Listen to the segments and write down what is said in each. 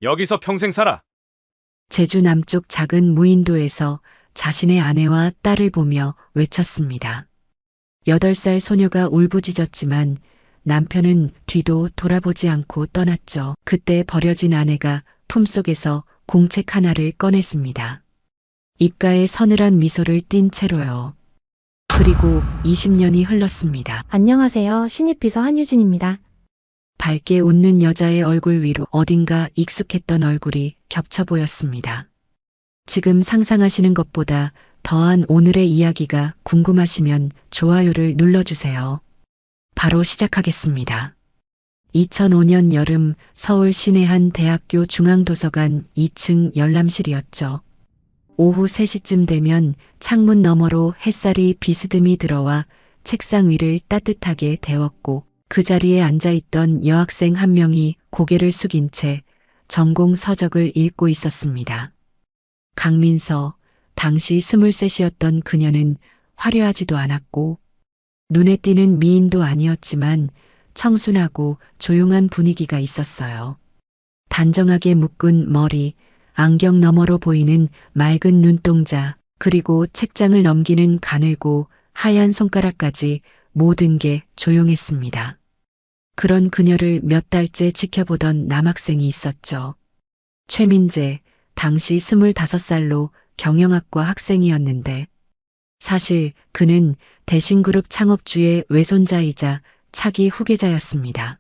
여기서 평생 살아. 제주 남쪽 작은 무인도에서 자신의 아내와 딸을 보며 외쳤습니다. 8살 소녀가 울부짖었지만 남편은 뒤도 돌아보지 않고 떠났죠. 그때 버려진 아내가 품속에서 공책 하나를 꺼냈습니다. 입가에 서늘한 미소를 띤 채로요. 그리고 20년이 흘렀습니다. 안녕하세요. 신입 비서 한유진입니다. 밝게 웃는 여자의 얼굴 위로 어딘가 익숙했던 얼굴이 겹쳐 보였습니다. 지금 상상하시는 것보다 더한 오늘의 이야기가 궁금하시면 좋아요를 눌러주세요. 바로 시작하겠습니다. 2005년 여름 서울 시내 한 대학교 중앙도서관 2층 열람실이었죠. 오후 3시쯤 되면 창문 너머로 햇살이 비스듬히 들어와 책상 위를 따뜻하게 데웠고 그 자리에 앉아있던 여학생 한 명이 고개를 숙인 채 전공 서적을 읽고 있었습니다. 강민서, 당시 23이었던 그녀는 화려하지도 않았고 눈에 띄는 미인도 아니었지만 청순하고 조용한 분위기가 있었어요. 단정하게 묶은 머리, 안경 너머로 보이는 맑은 눈동자, 그리고 책장을 넘기는 가늘고 하얀 손가락까지 모든 게 조용했습니다. 그런 그녀를 몇 달째 지켜보던 남학생이 있었죠. 최민재, 당시 25살로 경영학과 학생이었는데 사실 그는 대신그룹 창업주의 외손자이자 차기 후계자였습니다.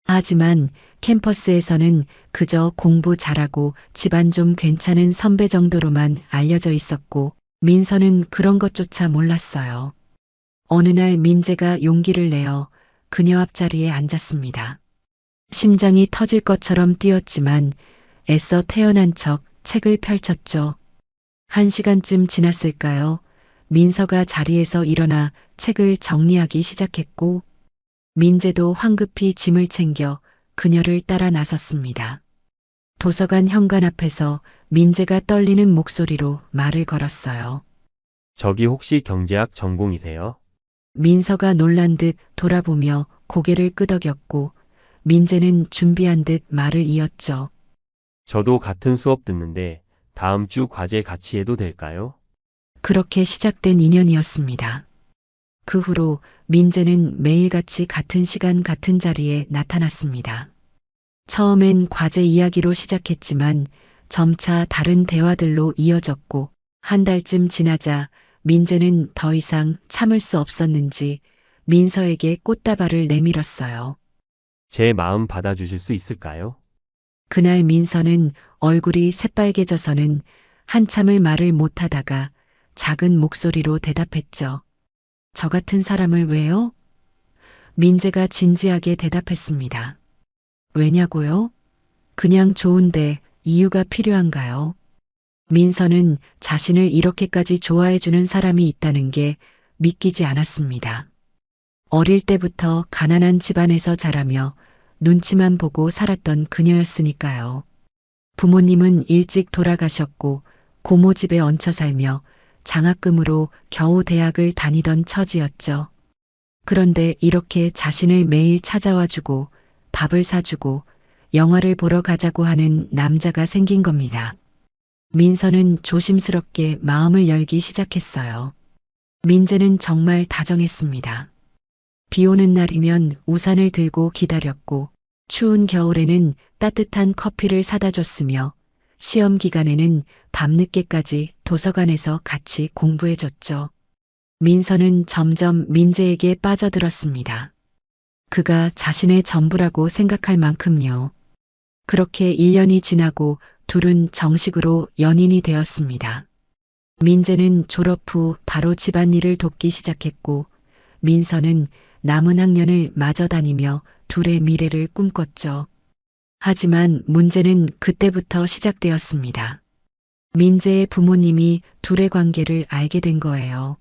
하지만 캠퍼스에서는 그저 공부 잘하고 집안 좀 괜찮은 선배 정도로만 알려져 있었고 민서는 그런 것조차 몰랐어요. 어느 날 민재가 용기를 내어 그녀 앞자리에 앉았습니다. 심장이 터질 것처럼 뛰었지만 애써 태어난 척 책을 펼쳤죠. 1시간쯤 지났을까요? 민서가 자리에서 일어나 책을 정리하기 시작했고 민재도 황급히 짐을 챙겨 그녀를 따라 나섰습니다. 도서관 현관 앞에서 민재가 떨리는 목소리로 말을 걸었어요. 저기 혹시 경제학 전공이세요? 민서가 놀란 듯 돌아보며 고개를 끄덕였고 민재는 준비한 듯 말을 이었죠. 저도 같은 수업 듣는데 다음 주 과제 같이 해도 될까요? 그렇게 시작된 인연이었습니다. 그 후로 민재는 매일같이 같은 시간 같은 자리에 나타났습니다. 처음엔 과제 이야기로 시작했지만 점차 다른 대화들로 이어졌고 한 달쯤 지나자 민재는 더 이상 참을 수 없었는지 민서에게 꽃다발을 내밀었어요. 제 마음 받아주실 수 있을까요? 그날 민서는 얼굴이 새빨개져서는 한참을 말을 못하다가 작은 목소리로 대답했죠. 저 같은 사람을 왜요? 민재가 진지하게 대답했습니다. 왜냐고요? 그냥 좋은데 이유가 필요한가요? 민서는 자신을 이렇게까지 좋아해주는 사람이 있다는 게 믿기지 않았습니다. 어릴 때부터 가난한 집안에서 자라며 눈치만 보고 살았던 그녀였으니까요. 부모님은 일찍 돌아가셨고 고모 집에 얹혀 살며 장학금으로 겨우 대학을 다니던 처지였죠. 그런데 이렇게 자신을 매일 찾아와주고 밥을 사주고 영화를 보러 가자고 하는 남자가 생긴 겁니다. 민서는 조심스럽게 마음을 열기 시작했어요. 민재는 정말 다정했습니다. 비 오는 날이면 우산을 들고 기다렸고 추운 겨울에는 따뜻한 커피를 사다 줬으며 시험 기간에는 밤늦게까지 도서관에서 같이 공부해줬죠. 민서는 점점 민재에게 빠져들었습니다. 그가 자신의 전부라고 생각할 만큼요. 그렇게 1년이 지나고 둘은 정식으로 연인이 되었습니다. 민재는 졸업 후 바로 집안일을 돕기 시작했고 민서는 남은 학년을 마저 다니며 둘의 미래를 꿈꿨죠. 하지만 문제는 그때부터 시작되었습니다. 민재의 부모님이 둘의 관계를 알게 된 거예요.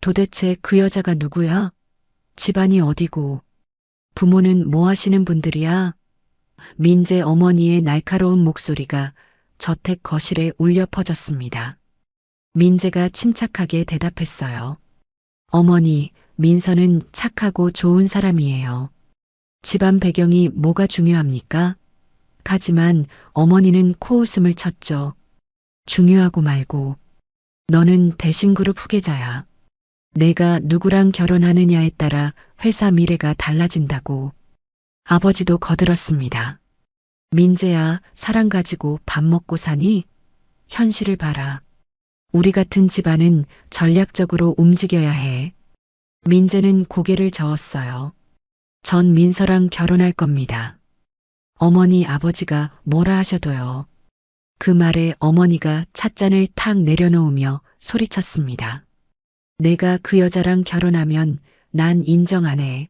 도대체 그 여자가 누구야? 집안이 어디고? 부모는 뭐 하시는 분들이야? 민재 어머니의 날카로운 목소리가 저택 거실에 울려 퍼졌습니다. 민재가 침착하게 대답했어요. 어머니, 민서는 착하고 좋은 사람이에요. 집안 배경이 뭐가 중요합니까? 하지만 어머니는 코웃음을 쳤죠. 중요하고 말고. 너는 대신그룹 후계자야. 내가 누구랑 결혼하느냐에 따라 회사 미래가 달라진다고. 아버지도 거들었습니다. 민재야, 사랑 가지고 밥 먹고 사니? 현실을 봐라. 우리 같은 집안은 전략적으로 움직여야 해. 민재는 고개를 저었어요. 전 민서랑 결혼할 겁니다. 어머니, 아버지가 뭐라 하셔도요. 그 말에 어머니가 찻잔을 탁 내려놓으며 소리쳤습니다. 내가 그 여자랑 결혼하면 난 인정 안 해.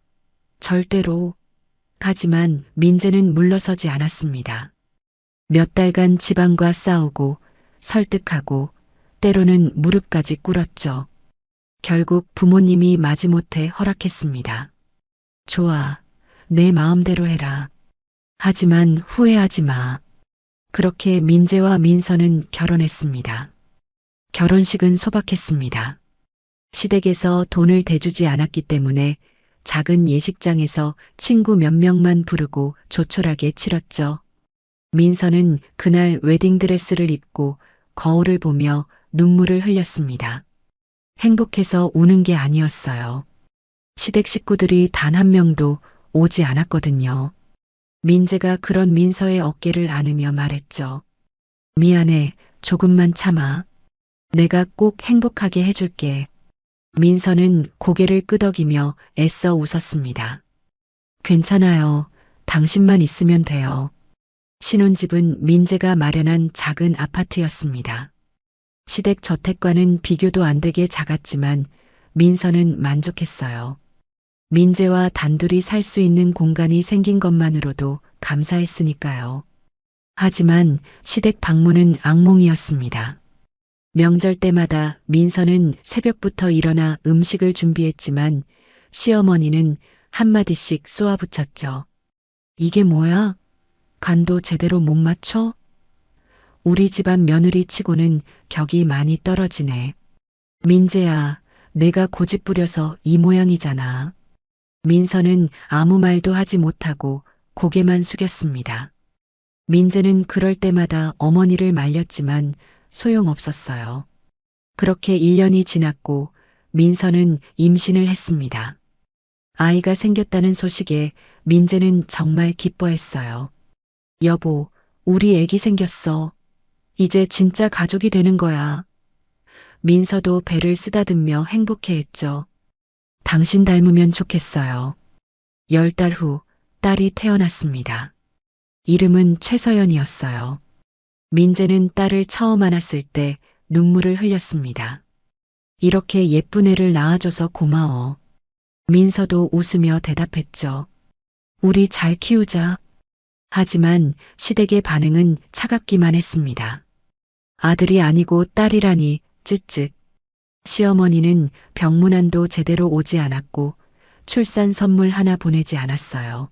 절대로. 하지만 민재는 물러서지 않았습니다. 몇 달간 집안과 싸우고 설득하고 때로는 무릎까지 꿇었죠. 결국 부모님이 마지못해 허락했습니다. 좋아. 내 마음대로 해라. 하지만 후회하지 마. 그렇게 민재와 민서는 결혼했습니다. 결혼식은 소박했습니다. 시댁에서 돈을 대주지 않았기 때문에 작은 예식장에서 친구 몇 명만 부르고 조촐하게 치렀죠. 민서는 그날 웨딩드레스를 입고 거울을 보며 눈물을 흘렸습니다. 행복해서 우는 게 아니었어요. 시댁 식구들이 단 한 명도 오지 않았거든요. 민재가 그런 민서의 어깨를 안으며 말했죠. 미안해, 조금만 참아. 내가 꼭 행복하게 해줄게. 민서는 고개를 끄덕이며 애써 웃었습니다. 괜찮아요. 당신만 있으면 돼요. 신혼집은 민재가 마련한 작은 아파트였습니다. 시댁 저택과는 비교도 안 되게 작았지만 민서는 만족했어요. 민재와 단둘이 살 수 있는 공간이 생긴 것만으로도 감사했으니까요. 하지만 시댁 방문은 악몽이었습니다. 명절 때마다 민서는 새벽부터 일어나 음식을 준비했지만 시어머니는 한마디씩 쏘아붙였죠. 이게 뭐야? 간도 제대로 못 맞춰? 우리 집안 며느리 치고는 격이 많이 떨어지네. 민재야, 내가 고집 부려서 이 모양이잖아. 민서는 아무 말도 하지 못하고 고개만 숙였습니다. 민재는 그럴 때마다 어머니를 말렸지만 소용없었어요. 그렇게 1년이 지났고 민서는 임신을 했습니다. 아이가 생겼다는 소식에 민재는 정말 기뻐했어요. 여보, 우리 애기 생겼어. 이제 진짜 가족이 되는 거야. 민서도 배를 쓰다듬며 행복해했죠. 당신 닮으면 좋겠어요. 10달 후 딸이 태어났습니다. 이름은 최서연이었어요. 민재는 딸을 처음 안았을 때 눈물을 흘렸습니다. 이렇게 예쁜 애를 낳아줘서 고마워. 민서도 웃으며 대답했죠. 우리 잘 키우자. 하지만 시댁의 반응은 차갑기만 했습니다. 아들이 아니고 딸이라니 쯧쯧. 시어머니는 병문안도 제대로 오지 않았고 출산 선물 하나 보내지 않았어요.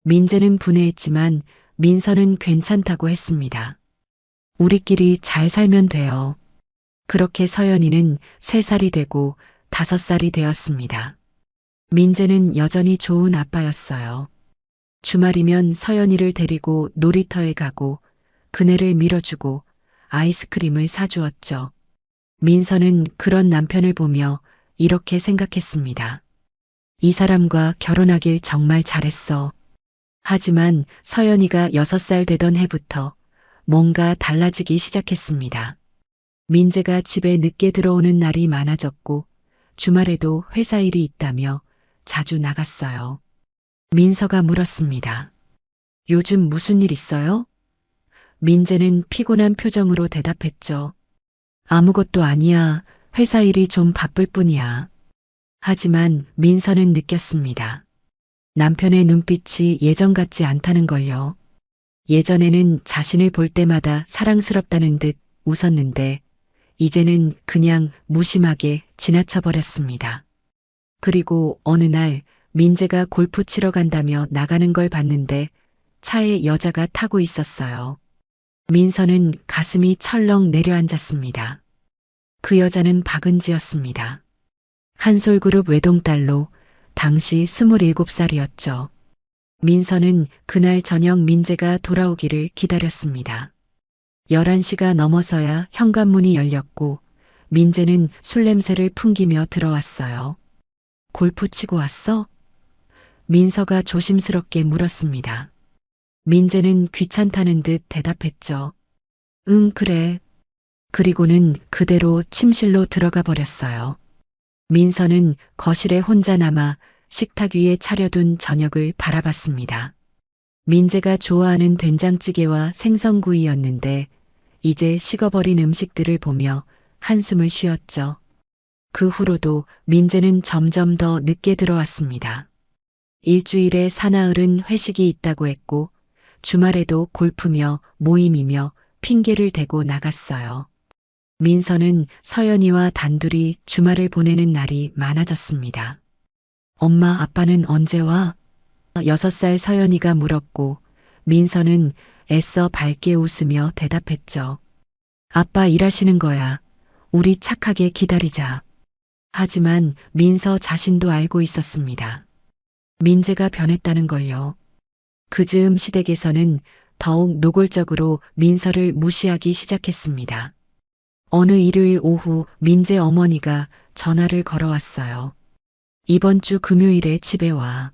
민재는 분해했지만 민서는 괜찮다고 했습니다. 우리끼리 잘 살면 돼요. 그렇게 서연이는 3살이 되고 5살이 되었습니다. 민재는 여전히 좋은 아빠였어요. 주말이면 서연이를 데리고 놀이터에 가고 그네를 밀어주고 아이스크림을 사주었죠. 민서는 그런 남편을 보며 이렇게 생각했습니다. 이 사람과 결혼하길 정말 잘했어. 하지만 서연이가 6살 되던 해부터 뭔가 달라지기 시작했습니다. 민재가 집에 늦게 들어오는 날이 많아졌고 주말에도 회사 일이 있다며 자주 나갔어요. 민서가 물었습니다. 요즘 무슨 일 있어요? 민재는 피곤한 표정으로 대답했죠. 아무것도 아니야. 회사 일이 좀 바쁠 뿐이야. 하지만 민서는 느꼈습니다. 남편의 눈빛이 예전 같지 않다는 걸요. 예전에는 자신을 볼 때마다 사랑스럽다는 듯 웃었는데 이제는 그냥 무심하게 지나쳐버렸습니다. 그리고 어느 날 민재가 골프 치러 간다며 나가는 걸 봤는데 차에 여자가 타고 있었어요. 민서는 가슴이 철렁 내려앉았습니다. 그 여자는 박은지였습니다. 한솔그룹 외동딸로 당시 27살이었죠. 민서는 그날 저녁 민재가 돌아오기를 기다렸습니다. 11시가 넘어서야 현관문이 열렸고 민재는 술 냄새를 풍기며 들어왔어요. 골프 치고 왔어? 민서가 조심스럽게 물었습니다. 민재는 귀찮다는 듯 대답했죠. 응, 그래. 그리고는 그대로 침실로 들어가 버렸어요. 민서는 거실에 혼자 남아 식탁 위에 차려둔 저녁을 바라봤습니다. 민재가 좋아하는 된장찌개와 생선구이였는데 이제 식어버린 음식들을 보며 한숨을 쉬었죠. 그 후로도 민재는 점점 더 늦게 들어왔습니다. 일주일에 사나흘은 회식이 있다고 했고 주말에도 골프며 모임이며 핑계를 대고 나갔어요. 민서는 서연이와 단둘이 주말을 보내는 날이 많아졌습니다. 엄마, 아빠는 언제 와? 6살 서연이가 물었고 민서는 애써 밝게 웃으며 대답했죠. 아빠 일하시는 거야. 우리 착하게 기다리자. 하지만 민서 자신도 알고 있었습니다. 민재가 변했다는 걸요. 그 즈음 시댁에서는 더욱 노골적으로 민서를 무시하기 시작했습니다. 어느 일요일 오후 민재 어머니가 전화를 걸어왔어요. 이번 주 금요일에 집에 와.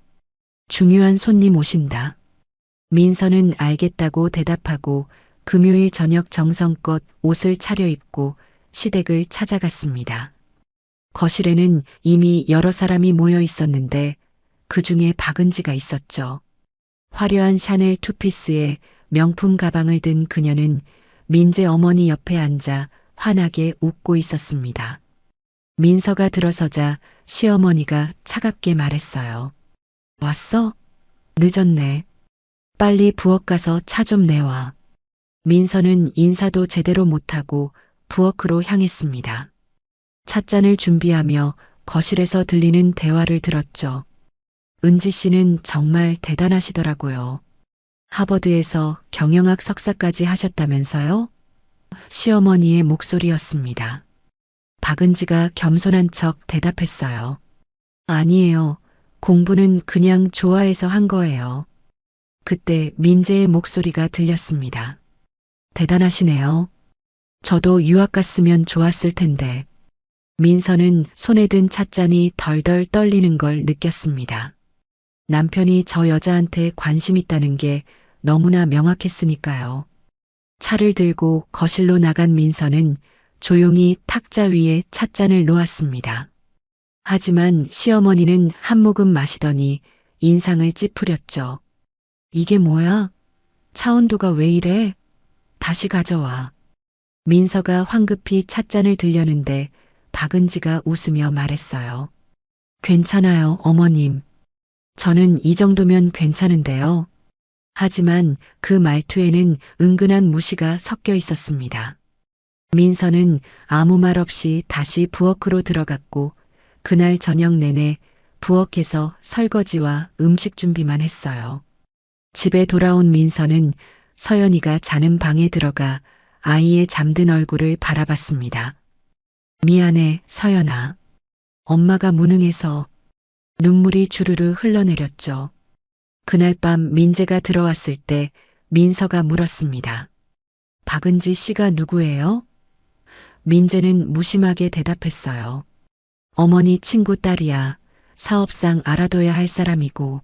중요한 손님 오신다. 민서는 알겠다고 대답하고 금요일 저녁 정성껏 옷을 차려입고 시댁을 찾아갔습니다. 거실에는 이미 여러 사람이 모여 있었는데 그 중에 박은지가 있었죠. 화려한 샤넬 투피스에 명품 가방을 든 그녀는 민재 어머니 옆에 앉아 환하게 웃고 있었습니다. 민서가 들어서자 시어머니가 차갑게 말했어요. 왔어? 늦었네. 빨리 부엌 가서 차 좀 내와. 민서는 인사도 제대로 못하고 부엌으로 향했습니다. 찻잔을 준비하며 거실에서 들리는 대화를 들었죠. 은지 씨는 정말 대단하시더라고요. 하버드에서 경영학 석사까지 하셨다면서요? 시어머니의 목소리였습니다. 박은지가 겸손한 척 대답했어요. 아니에요. 공부는 그냥 좋아해서 한 거예요. 그때 민재의 목소리가 들렸습니다. 대단하시네요. 저도 유학 갔으면 좋았을 텐데. 민서는 손에 든 찻잔이 덜덜 떨리는 걸 느꼈습니다. 남편이 저 여자한테 관심 있다는 게 너무나 명확했으니까요. 차를 들고 거실로 나간 민서는 조용히 탁자 위에 찻잔을 놓았습니다. 하지만 시어머니는 한 모금 마시더니 인상을 찌푸렸죠. 이게 뭐야? 차 온도가 왜 이래? 다시 가져와. 민서가 황급히 찻잔을 들려는데 박은지가 웃으며 말했어요. 괜찮아요, 어머님. 저는 이 정도면 괜찮은데요. 하지만 그 말투에는 은근한 무시가 섞여 있었습니다. 민서는 아무 말 없이 다시 부엌으로 들어갔고 그날 저녁 내내 부엌에서 설거지와 음식 준비만 했어요. 집에 돌아온 민서는 서연이가 자는 방에 들어가 아이의 잠든 얼굴을 바라봤습니다. 미안해, 서연아. 엄마가 무능해서. 눈물이 주르르 흘러내렸죠. 그날 밤 민재가 들어왔을 때 민서가 물었습니다. 박은지 씨가 누구예요? 민재는 무심하게 대답했어요. 어머니 친구 딸이야. 사업상 알아둬야 할 사람이고.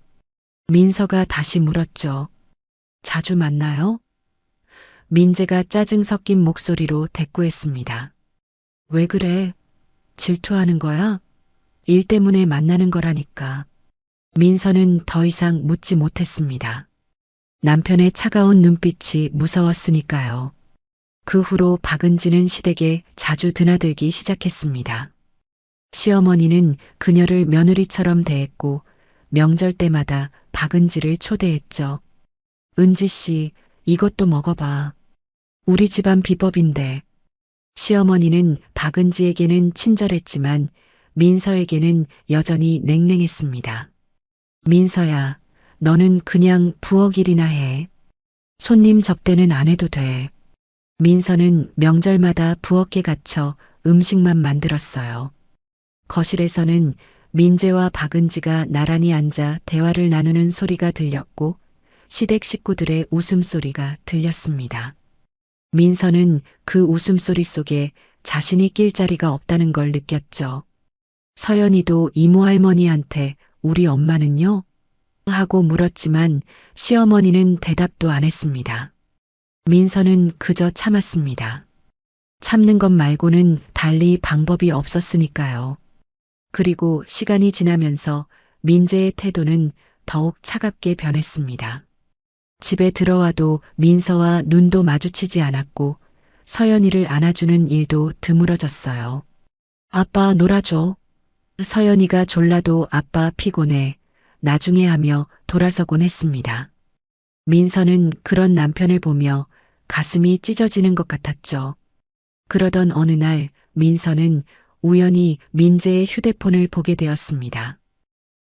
민서가 다시 물었죠. 자주 만나요? 민재가 짜증 섞인 목소리로 대꾸했습니다. 왜 그래? 질투하는 거야? 일 때문에 만나는 거라니까. 민서는 더 이상 묻지 못했습니다. 남편의 차가운 눈빛이 무서웠으니까요. 그 후로 박은지는 시댁에 자주 드나들기 시작했습니다. 시어머니는 그녀를 며느리처럼 대했고 명절 때마다 박은지를 초대했죠. 은지 씨, 이것도 먹어봐. 우리 집안 비법인데. 시어머니는 박은지에게는 친절했지만 민서에게는 여전히 냉랭했습니다. 민서야, 너는 그냥 부엌 일이나 해. 손님 접대는 안 해도 돼. 민서는 명절마다 부엌에 갇혀 음식만 만들었어요. 거실에서는 민재와 박은지가 나란히 앉아 대화를 나누는 소리가 들렸고 시댁 식구들의 웃음소리가 들렸습니다. 민서는 그 웃음소리 속에 자신이 낄 자리가 없다는 걸 느꼈죠. 서연이도 이모 할머니한테 우리 엄마는요? 하고 물었지만 시어머니는 대답도 안 했습니다. 민서는 그저 참았습니다. 참는 것 말고는 달리 방법이 없었으니까요. 그리고 시간이 지나면서 민재의 태도는 더욱 차갑게 변했습니다. 집에 들어와도 민서와 눈도 마주치지 않았고 서연이를 안아주는 일도 드물어졌어요. 아빠 놀아줘. 서연이가 졸라도 아빠 피곤해. 나중에 하며 돌아서곤 했습니다. 민서는 그런 남편을 보며 가슴이 찢어지는 것 같았죠. 그러던 어느 날 민서는 우연히 민재의 휴대폰을 보게 되었습니다.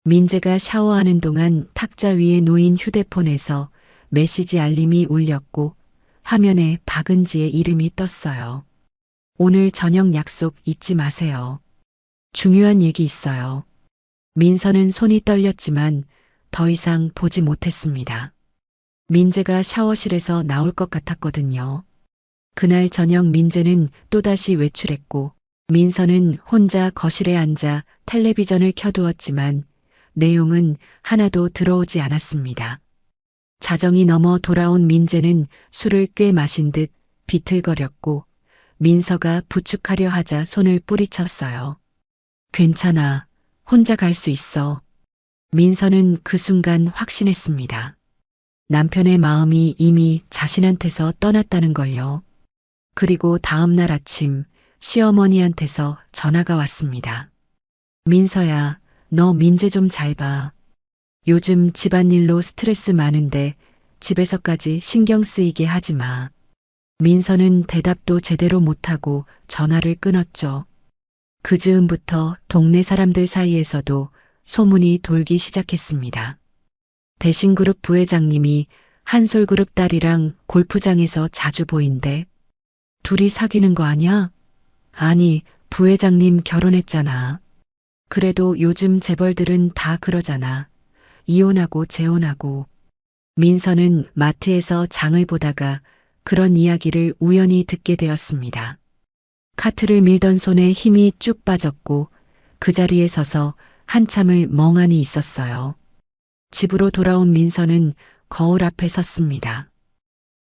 민재가 샤워하는 동안 탁자 위에 놓인 휴대폰에서 메시지 알림이 울렸고 화면에 박은지의 이름이 떴어요. 오늘 저녁 약속 잊지 마세요. 중요한 얘기 있어요. 민서는 손이 떨렸지만 더 이상 보지 못했습니다. 민재가 샤워실에서 나올 것 같았거든요. 그날 저녁 민재는 또다시 외출했고 민서는 혼자 거실에 앉아 텔레비전을 켜두었지만 내용은 하나도 들어오지 않았습니다. 자정이 넘어 돌아온 민재는 술을 꽤 마신 듯 비틀거렸고 민서가 부축하려 하자 손을 뿌리쳤어요. 괜찮아. 혼자 갈 수 있어. 민서는 그 순간 확신했습니다. 남편의 마음이 이미 자신한테서 떠났다는 걸요. 그리고 다음 날 아침 시어머니한테서 전화가 왔습니다. 민서야, 너 민재 좀 잘 봐. 요즘 집안일로 스트레스 많은데 집에서까지 신경 쓰이게 하지 마. 민서는 대답도 제대로 못하고 전화를 끊었죠. 그 즈음부터 동네 사람들 사이에서도 소문이 돌기 시작했습니다. 대신그룹 부회장님이 한솔그룹 딸이랑 골프장에서 자주 보인대. 둘이 사귀는 거 아냐? 아니, 부회장님 결혼했잖아. 그래도 요즘 재벌들은 다 그러잖아. 이혼하고 재혼하고. 민서는 마트에서 장을 보다가 그런 이야기를 우연히 듣게 되었습니다. 카트를 밀던 손에 힘이 쭉 빠졌고 그 자리에 서서 한참을 멍하니 있었어요. 집으로 돌아온 민서는 거울 앞에 섰습니다.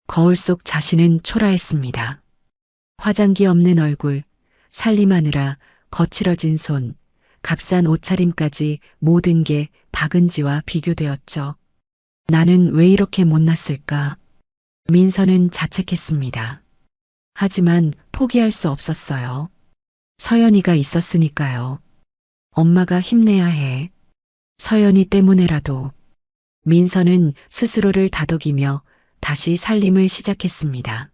거울 속 자신은 초라했습니다. 화장기 없는 얼굴, 살림하느라 거칠어진 손, 값싼 옷차림까지 모든 게 박은지와 비교되었죠. 나는 왜 이렇게 못났을까? 민서는 자책했습니다. 하지만 포기할 수 없었어요. 서연이가 있었으니까요. 엄마가 힘내야 해. 서연이 때문에라도. 민서는 스스로를 다독이며 다시 살림을 시작했습니다.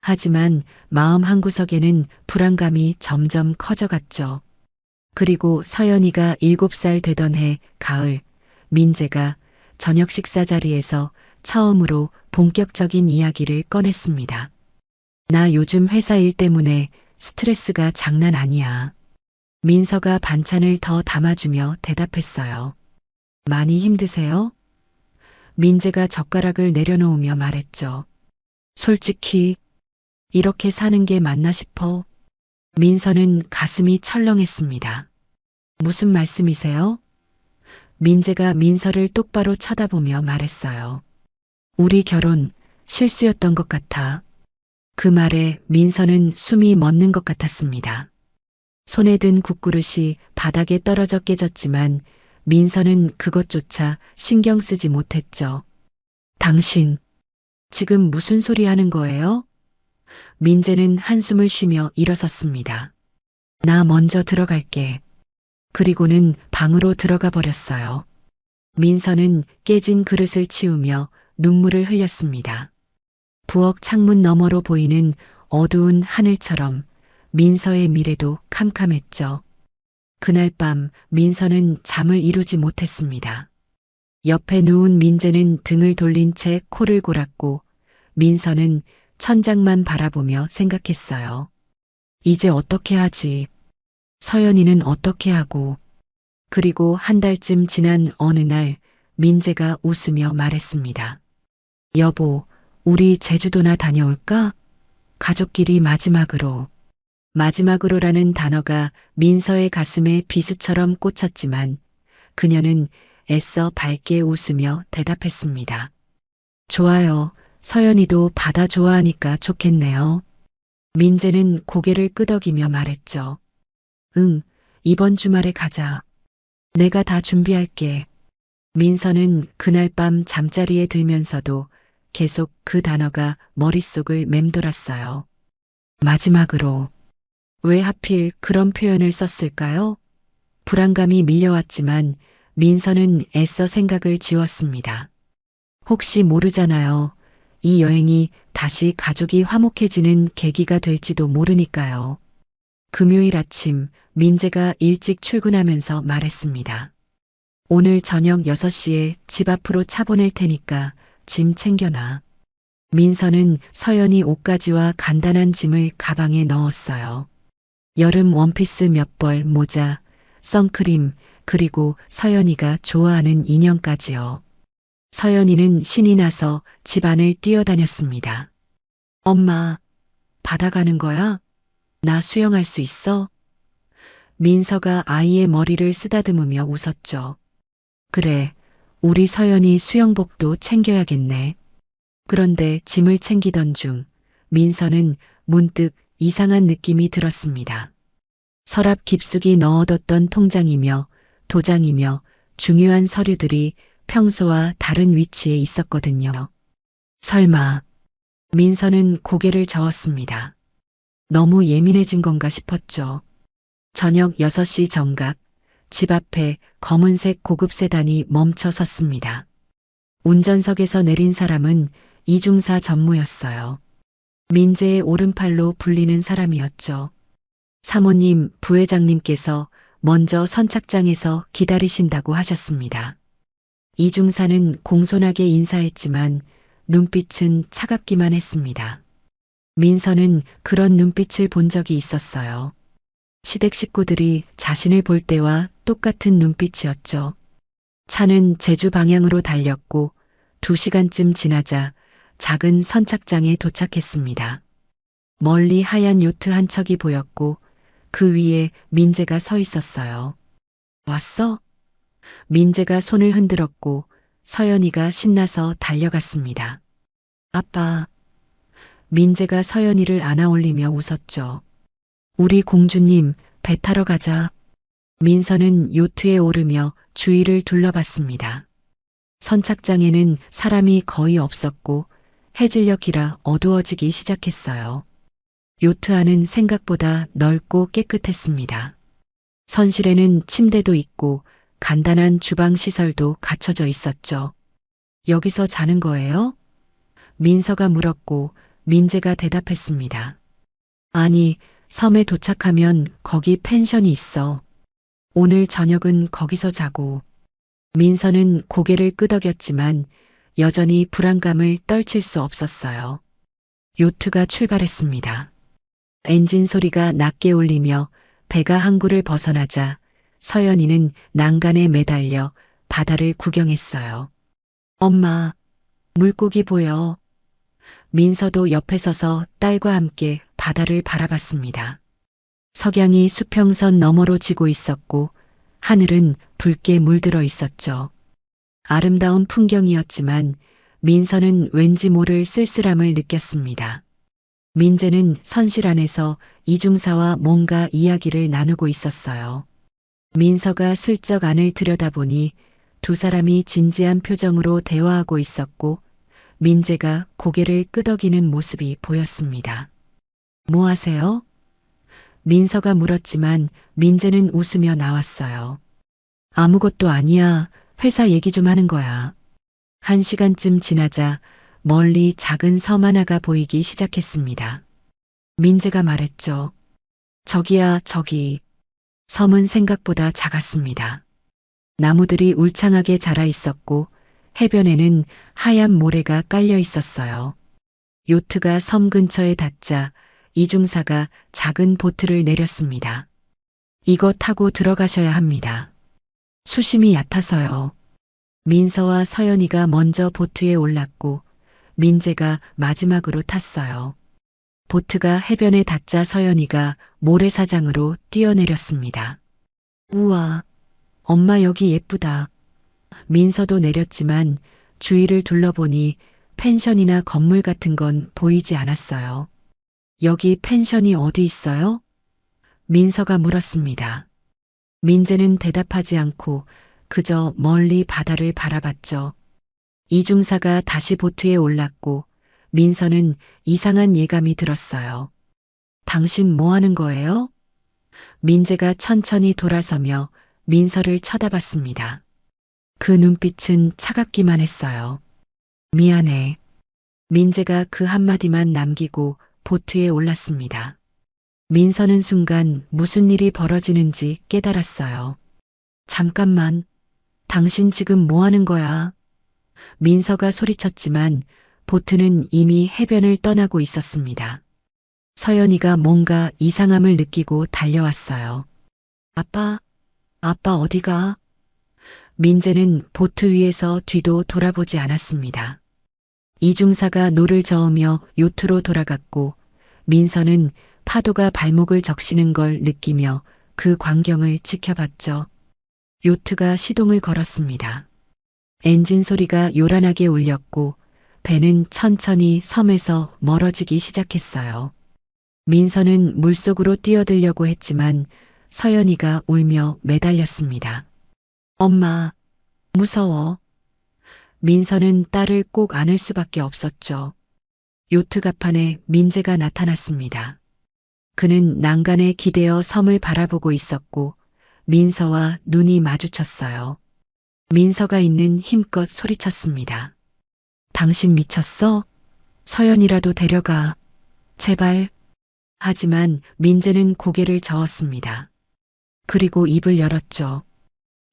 하지만 마음 한구석에는 불안감이 점점 커져갔죠. 그리고 서연이가 7살 되던 해 가을, 민재가 저녁 식사 자리에서 처음으로 본격적인 이야기를 꺼냈습니다. 나 요즘 회사 일 때문에 스트레스가 장난 아니야. 민서가 반찬을 더 담아주며 대답했어요. 많이 힘드세요? 민재가 젓가락을 내려놓으며 말했죠. 솔직히 이렇게 사는 게 맞나 싶어. 민서는 가슴이 철렁했습니다. 무슨 말씀이세요? 민재가 민서를 똑바로 쳐다보며 말했어요. 우리 결혼 실수였던 것 같아. 그 말에 민서는 숨이 멎는 것 같았습니다. 손에 든 국그릇이 바닥에 떨어져 깨졌지만 민서는 그것조차 신경 쓰지 못했죠. 당신, 지금 무슨 소리 하는 거예요? 민재는 한숨을 쉬며 일어섰습니다. 나 먼저 들어갈게. 그리고는 방으로 들어가 버렸어요. 민서는 깨진 그릇을 치우며 눈물을 흘렸습니다. 부엌 창문 너머로 보이는 어두운 하늘처럼 민서의 미래도 캄캄했죠. 그날 밤 민서는 잠을 이루지 못했습니다. 옆에 누운 민재는 등을 돌린 채 코를 골았고 민서는 천장만 바라보며 생각했어요. 이제 어떻게 하지? 서연이는 어떻게 하고 그리고 한 달쯤 지난 어느 날 민재가 웃으며 말했습니다. 여보, 우리 제주도나 다녀올까? 가족끼리 마지막으로. 마지막으로라는 단어가 민서의 가슴에 비수처럼 꽂혔지만 그녀는 애써 밝게 웃으며 대답했습니다. 좋아요. 서연이도 바다 좋아하니까 좋겠네요. 민재는 고개를 끄덕이며 말했죠. 응, 이번 주말에 가자. 내가 다 준비할게. 민서는 그날 밤 잠자리에 들면서도 계속 그 단어가 머릿속을 맴돌았어요. 마지막으로. 왜 하필 그런 표현을 썼을까요? 불안감이 밀려왔지만 민서는 애써 생각을 지웠습니다. 혹시 모르잖아요. 이 여행이 다시 가족이 화목해지는 계기가 될지도 모르니까요. 금요일 아침 민재가 일찍 출근하면서 말했습니다. 오늘 저녁 6시에 집 앞으로 차 보낼 테니까 짐 챙겨놔. 민서는 서연이 옷가지와 간단한 짐을 가방에 넣었어요. 여름 원피스 몇 벌, 모자, 선크림, 그리고 서연이가 좋아하는 인형까지요. 서연이는 신이 나서 집안을 뛰어다녔습니다. 엄마, 바다 가는 거야? 나 수영할 수 있어? 민서가 아이의 머리를 쓰다듬으며 웃었죠. 그래, 우리 서연이 수영복도 챙겨야겠네. 그런데 짐을 챙기던 중 민서는 문득 이상한 느낌이 들었습니다. 서랍 깊숙이 넣어뒀던 통장이며 도장이며 중요한 서류들이 평소와 다른 위치에 있었거든요. 설마. 민서는 고개를 저었습니다. 너무 예민해진 건가 싶었죠. 저녁 6시 정각, 집 앞에 검은색 고급 세단이 멈춰 섰습니다. 운전석에서 내린 사람은 이중사 전무였어요. 민재의 오른팔로 불리는 사람이었죠. 사모님, 부회장님께서 먼저 선착장에서 기다리신다고 하셨습니다. 이중사는 공손하게 인사했지만 눈빛은 차갑기만 했습니다. 민서는 그런 눈빛을 본 적이 있었어요. 시댁 식구들이 자신을 볼 때와 똑같은 눈빛이었죠. 차는 제주 방향으로 달렸고 2시간쯤 지나자 작은 선착장에 도착했습니다. 멀리 하얀 요트 한 척이 보였고 그 위에 민재가 서 있었어요. 왔어? 민재가 손을 흔들었고 서연이가 신나서 달려갔습니다. 아빠. 민재가 서연이를 안아올리며 웃었죠. 우리 공주님, 배 타러 가자. 민서는 요트에 오르며 주위를 둘러봤습니다. 선착장에는 사람이 거의 없었고 해질녘이라 어두워지기 시작했어요. 요트 안은 생각보다 넓고 깨끗했습니다. 선실에는 침대도 있고 간단한 주방 시설도 갖춰져 있었죠. 여기서 자는 거예요? 민서가 물었고 민재가 대답했습니다. 아니, 섬에 도착하면 거기 펜션이 있어. 오늘 저녁은 거기서 자고. 민서는 고개를 끄덕였지만 여전히 불안감을 떨칠 수 없었어요. 요트가 출발했습니다. 엔진 소리가 낮게 울리며 배가 항구를 벗어나자 서연이는 난간에 매달려 바다를 구경했어요. 엄마, 물고기 보여. 민서도 옆에 서서 딸과 함께 바다를 바라봤습니다. 석양이 수평선 너머로 지고 있었고 하늘은 붉게 물들어 있었죠. 아름다운 풍경이었지만 민서는 왠지 모를 쓸쓸함을 느꼈습니다. 민재는 선실 안에서 이중사와 뭔가 이야기를 나누고 있었어요. 민서가 슬쩍 안을 들여다보니 두 사람이 진지한 표정으로 대화하고 있었고 민재가 고개를 끄덕이는 모습이 보였습니다. 뭐 하세요? 민서가 물었지만 민재는 웃으며 나왔어요. 아무것도 아니야. 회사 얘기 좀 하는 거야. 1시간쯤 지나자 멀리 작은 섬 하나가 보이기 시작했습니다. 민재가 말했죠. 저기야, 저기. 섬은 생각보다 작았습니다. 나무들이 울창하게 자라 있었고 해변에는 하얀 모래가 깔려 있었어요. 요트가 섬 근처에 닿자 이중사가 작은 보트를 내렸습니다. 이거 타고 들어가셔야 합니다. 수심이 얕아서요. 민서와 서연이가 먼저 보트에 올랐고 민재가 마지막으로 탔어요. 보트가 해변에 닿자 서연이가 모래사장으로 뛰어내렸습니다. 우와, 엄마 여기 예쁘다. 민서도 내렸지만 주위를 둘러보니 펜션이나 건물 같은 건 보이지 않았어요. 여기 펜션이 어디 있어요? 민서가 물었습니다. 민재는 대답하지 않고 그저 멀리 바다를 바라봤죠. 이중사가 다시 보트에 올랐고 민서는 이상한 예감이 들었어요. 당신 뭐 하는 거예요? 민재가 천천히 돌아서며 민서를 쳐다봤습니다. 그 눈빛은 차갑기만 했어요. 미안해. 민재가 그 한마디만 남기고 보트에 올랐습니다. 민서는 순간 무슨 일이 벌어지는지 깨달았어요. 잠깐만, 당신 지금 뭐 하는 거야? 민서가 소리쳤지만 보트는 이미 해변을 떠나고 있었습니다. 서연이가 뭔가 이상함을 느끼고 달려왔어요. 아빠, 아빠 어디가? 민재는 보트 위에서 뒤도 돌아보지 않았습니다. 이중사가 노를 저으며 요트로 돌아갔고 민서는 파도가 발목을 적시는 걸 느끼며 그 광경을 지켜봤죠. 요트가 시동을 걸었습니다. 엔진 소리가 요란하게 울렸고 배는 천천히 섬에서 멀어지기 시작했어요. 민서는 물속으로 뛰어들려고 했지만 서연이가 울며 매달렸습니다. 엄마, 무서워. 민서는 딸을 꼭 안을 수밖에 없었죠. 요트 갑판에 민재가 나타났습니다. 그는 난간에 기대어 섬을 바라보고 있었고 민서와 눈이 마주쳤어요. 민서가 있는 힘껏 소리쳤습니다. 당신 미쳤어? 서연이라도 데려가. 제발. 하지만 민재는 고개를 저었습니다. 그리고 입을 열었죠.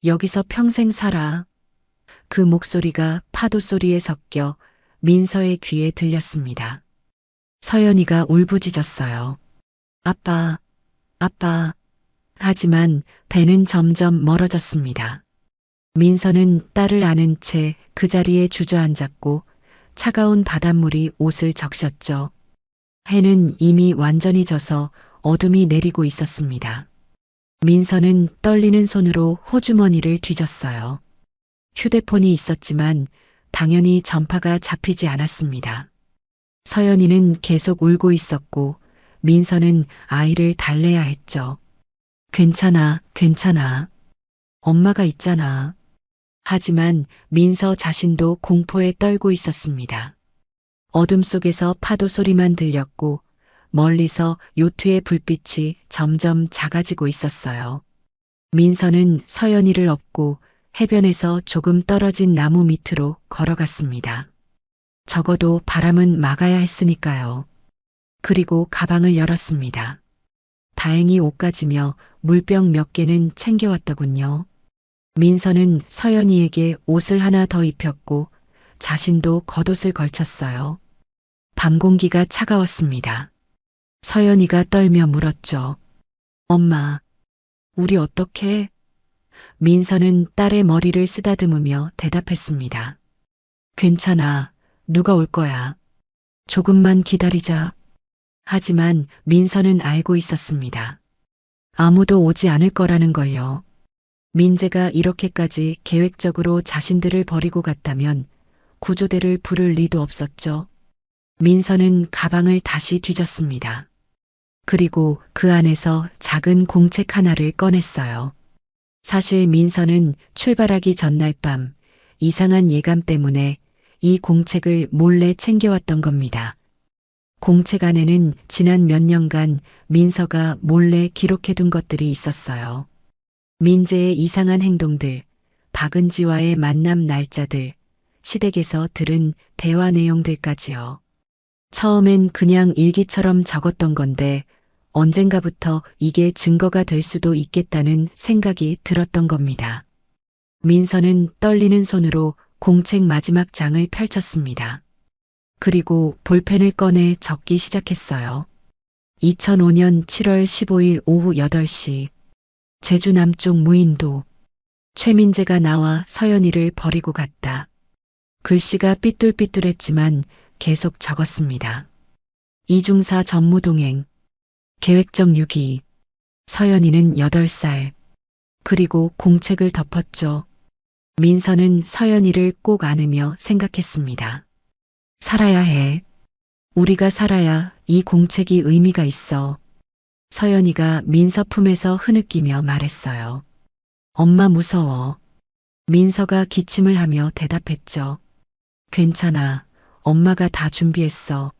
여기서 평생 살아. 그 목소리가 파도 소리에 섞여 민서의 귀에 들렸습니다. 서연이가 울부짖었어요. 아빠, 아빠. 하지만 배는 점점 멀어졌습니다. 민서는 딸을 안은 채 그 자리에 주저앉았고 차가운 바닷물이 옷을 적셨죠. 해는 이미 완전히 져서 어둠이 내리고 있었습니다. 민서는 떨리는 손으로 호주머니를 뒤졌어요. 휴대폰이 있었지만 당연히 전파가 잡히지 않았습니다. 서연이는 계속 울고 있었고 민서는 아이를 달래야 했죠. 괜찮아, 괜찮아. 엄마가 있잖아. 하지만 민서 자신도 공포에 떨고 있었습니다. 어둠 속에서 파도 소리만 들렸고 멀리서 요트의 불빛이 점점 작아지고 있었어요. 민서는 서연이를 업고 해변에서 조금 떨어진 나무 밑으로 걸어갔습니다. 적어도 바람은 막아야 했으니까요. 그리고 가방을 열었습니다. 다행히 옷가지며 물병 몇 개는 챙겨왔더군요. 민서는 서연이에게 옷을 하나 더 입혔고 자신도 겉옷을 걸쳤어요. 밤 공기가 차가웠습니다. 서연이가 떨며 물었죠. 엄마, 우리 어떡해? 민서는 딸의 머리를 쓰다듬으며 대답했습니다. 괜찮아. 누가 올 거야. 조금만 기다리자. 하지만 민서는 알고 있었습니다. 아무도 오지 않을 거라는 걸요. 민재가 이렇게까지 계획적으로 자신들을 버리고 갔다면 구조대를 부를 리도 없었죠. 민서는 가방을 다시 뒤졌습니다. 그리고 그 안에서 작은 공책 하나를 꺼냈어요. 사실 민서는 출발하기 전날 밤 이상한 예감 때문에 이 공책을 몰래 챙겨왔던 겁니다. 공책 안에는 지난 몇 년간 민서가 몰래 기록해둔 것들이 있었어요. 민재의 이상한 행동들, 박은지와의 만남 날짜들, 시댁에서 들은 대화 내용들까지요. 처음엔 그냥 일기처럼 적었던 건데 언젠가부터 이게 증거가 될 수도 있겠다는 생각이 들었던 겁니다. 민서는 떨리는 손으로 공책 마지막 장을 펼쳤습니다. 그리고 볼펜을 꺼내 적기 시작했어요. 2005년 7월 15일 오후 8시 제주 남쪽 무인도 최민재가 나와 서연이를 버리고 갔다. 글씨가 삐뚤삐뚤했지만 계속 적었습니다. 이중사 전무동행, 계획적 유기, 서연이는 8살. 그리고 공책을 덮었죠. 민서는 서연이를 꼭 안으며 생각했습니다. 살아야 해. 우리가 살아야 이 공책이 의미가 있어. 서연이가 민서 품에서 흐느끼며 말했어요. 엄마 무서워. 민서가 기침을 하며 대답했죠. 괜찮아. 엄마가 다 준비했어.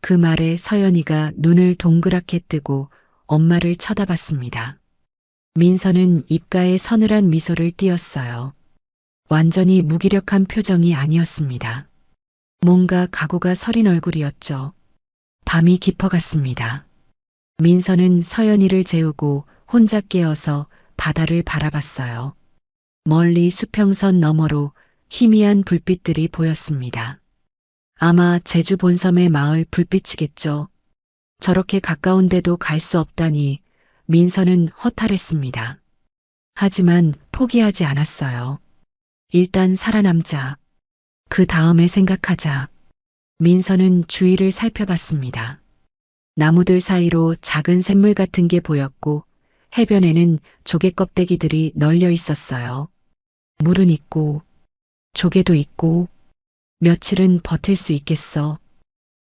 그 말에 서연이가 눈을 동그랗게 뜨고 엄마를 쳐다봤습니다. 민서는 입가에 서늘한 미소를 띄었어요. 완전히 무기력한 표정이 아니었습니다. 뭔가 각오가 서린 얼굴이었죠. 밤이 깊어갔습니다. 민서는 서연이를 재우고 혼자 깨어서 바다를 바라봤어요. 멀리 수평선 너머로 희미한 불빛들이 보였습니다. 아마 제주 본섬의 마을 불빛이겠죠. 저렇게 가까운데도 갈 수 없다니 민서는 허탈했습니다. 하지만 포기하지 않았어요. 일단 살아남자. 그 다음에 생각하자. 민서는 주위를 살펴봤습니다. 나무들 사이로 작은 샘물 같은 게 보였고 해변에는 조개 껍데기들이 널려 있었어요. 물은 있고 조개도 있고 며칠은 버틸 수 있겠어.